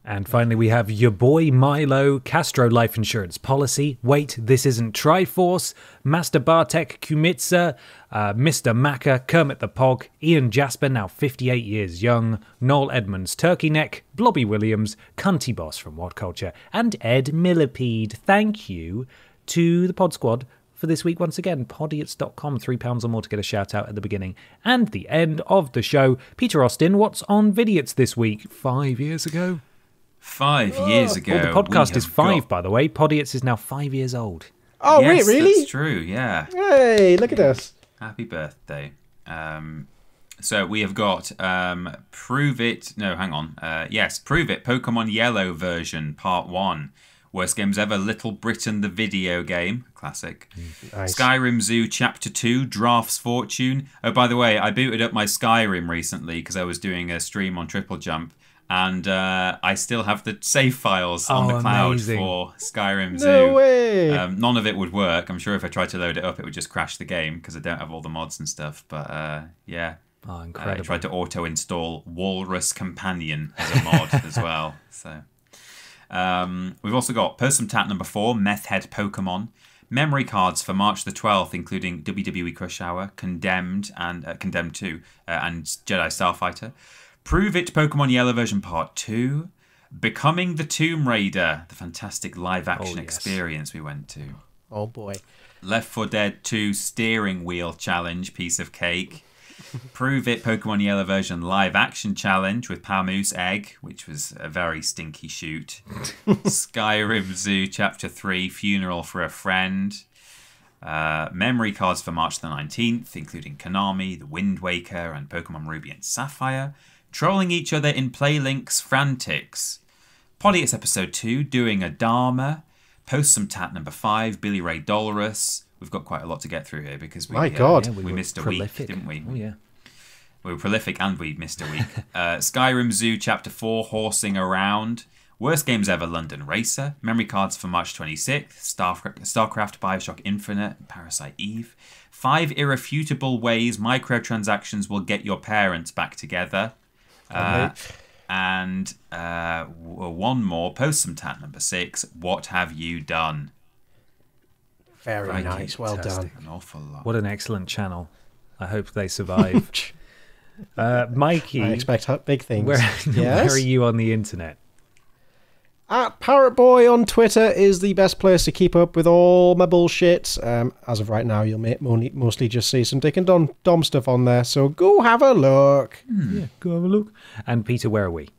And finally, we have your boy Milo, Castro Life Insurance Policy, Wait, This Isn't Triforce, Master Bartek Kumitsa, Mr. Macca, Kermit the Pog, Ian Jasper, now 58 years young, Noel Edmonds, Turkey Neck, Blobby Williams, Cunty Boss from What Culture, and Ed Millipede. Thank you to the Pod Squad for this week once again. Podiots.com, £3 or more to get a shout out at the beginning and the end of the show. Peter Austin, what's on Vidiots this week? 5 years ago? 5 years ago. The podcast is 5, by the way. Podiots is now 5 years old. Oh, yes, really? That's true, yeah. Hey, look at us. Happy birthday. So we have got Prove It. No, hang on. Yes, Prove It. Pokemon Yellow version, part 1. Worst Games Ever, Little Britain, the video game. Classic. Nice. Skyrim Zoo Chapter 2, Draft's Fortune. Oh, by the way, I booted up my Skyrim recently because I was doing a stream on Triple Jump. And I still have the save files on the cloud for Skyrim Zoo. No way! None of it would work. I'm sure if I tried to load it up, it would just crash the game because I don't have all the mods and stuff. But yeah. Oh, incredible. I tried to auto-install Walrus Companion as a mod as well. So we've also got Person Tat number 4, Meth Head Pokemon. Memory cards for March the 12th, including WWE Crush Hour, Condemned and Condemned 2, and Jedi Starfighter. Prove It Pokemon Yellow version part 2. Becoming the Tomb Raider, the fantastic live-action experience we went to. Oh, boy. Left 4 Dead 2 Steering Wheel Challenge, piece of cake. Prove It Pokemon Yellow version live-action challenge with Pamoose Egg, which was a very stinky shoot. Skyrim Zoo Chapter 3 Funeral for a Friend. Memory cards for March the 19th, including Konami, The Wind Waker, and Pokemon Ruby and Sapphire. Trolling each other in Playlink's Frantics. Podiots Episode 2, Doing a Dharma. Post Some Tat number 5, Billy Ray Dolorous. We've got quite a lot to get through here because we missed a week, didn't we? Oh, yeah. We were prolific and we missed a week. Skyrim Zoo Chapter 4, Horsing Around. Worst Games Ever, London Racer. Memory cards for March 26th. StarCraft, Bioshock Infinite, and Parasite Eve. 5 irrefutable ways microtransactions will get your parents back together. And one more, Post Some Tat number 6, What Have You Done? Very nice, well done. An awful lot. What an excellent channel. I hope they survive. Mikey, I expect big things. Where are you on the internet? At Parrot Boy on Twitter is the best place to keep up with all my bullshit. As of right now, you'll mostly just see some Dick and Dom stuff on there, so go have a look. Yeah, go have a look. And Peter, where are we?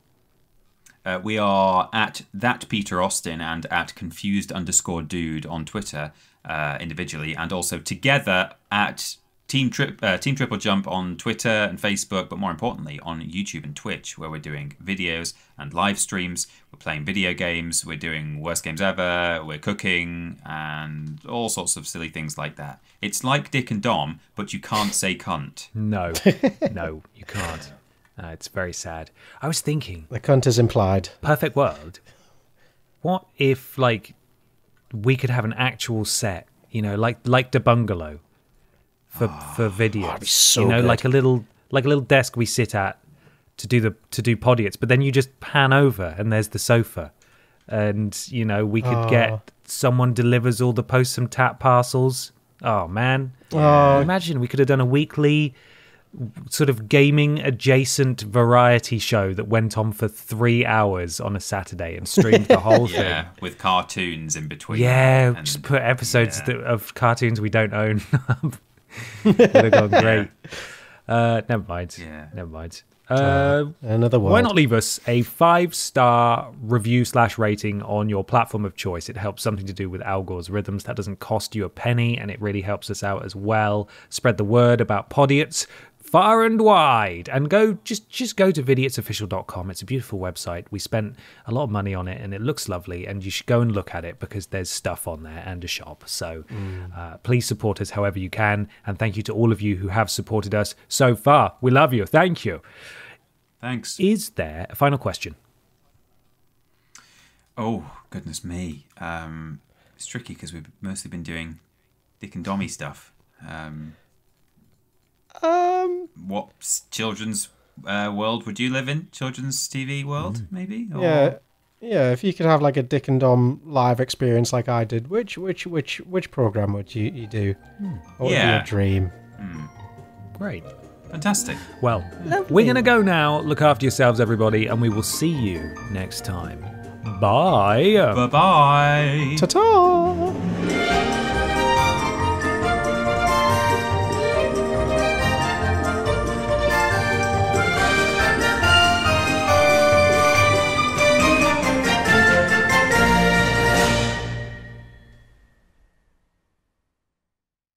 We are at That Peter Austin and at Confused_Dude on Twitter individually, and also together at Team Triple Jump on Twitter and Facebook, but more importantly on YouTube and Twitch, where we're doing videos and live streams. We're playing video games, we're doing Worst Games Ever, we're cooking, and all sorts of silly things like that. It's like Dick and Dom, but you can't say cunt. No, no, you can't. It's very sad. I was thinking... The cunt is implied. Perfect world. What if, like, we could have an actual set, you know, like the Bungalow for videos. That'd be so good. like a little desk we sit at to do Podiots, but then you just pan over and there's the sofa, and you know we could get someone delivers all the Post Some Tat parcels. Oh man, imagine we could have done a weekly sort of gaming adjacent variety show that went on for 3 hours on a Saturday and streamed the whole thing. Yeah, with cartoons in between. Yeah, just put episodes of cartoons we don't own. Would have gone great. Never mind. Yeah. Never mind. Another world. Why not leave us a 5-star review/rating on your platform of choice? It helps something to do with Al Gore's Rhythms. That doesn't cost you a penny, and it really helps us out as well. Spread the word about Podiots far and wide, and just go to vidiotsofficial.com. It's a beautiful website. We spent a lot of money on it, and it looks lovely, and you should go and look at it because there's stuff on there and a shop. So please support us however you can, and thank you to all of you who have supported us so far. We love you. Thank you. Thanks. Is there a final question? Oh, goodness me. It's tricky because we've mostly been doing Dick and Dommy stuff. What children's world would you live in? Children's TV world, maybe? Or... Yeah. If you could have like a Dick and Dom live experience like I did, which program would you do? What would be your dream? Great. Fantastic. Well, we're going to go now. Look after yourselves, everybody, and we will see you next time. Bye. Bye-bye. Ta-ta.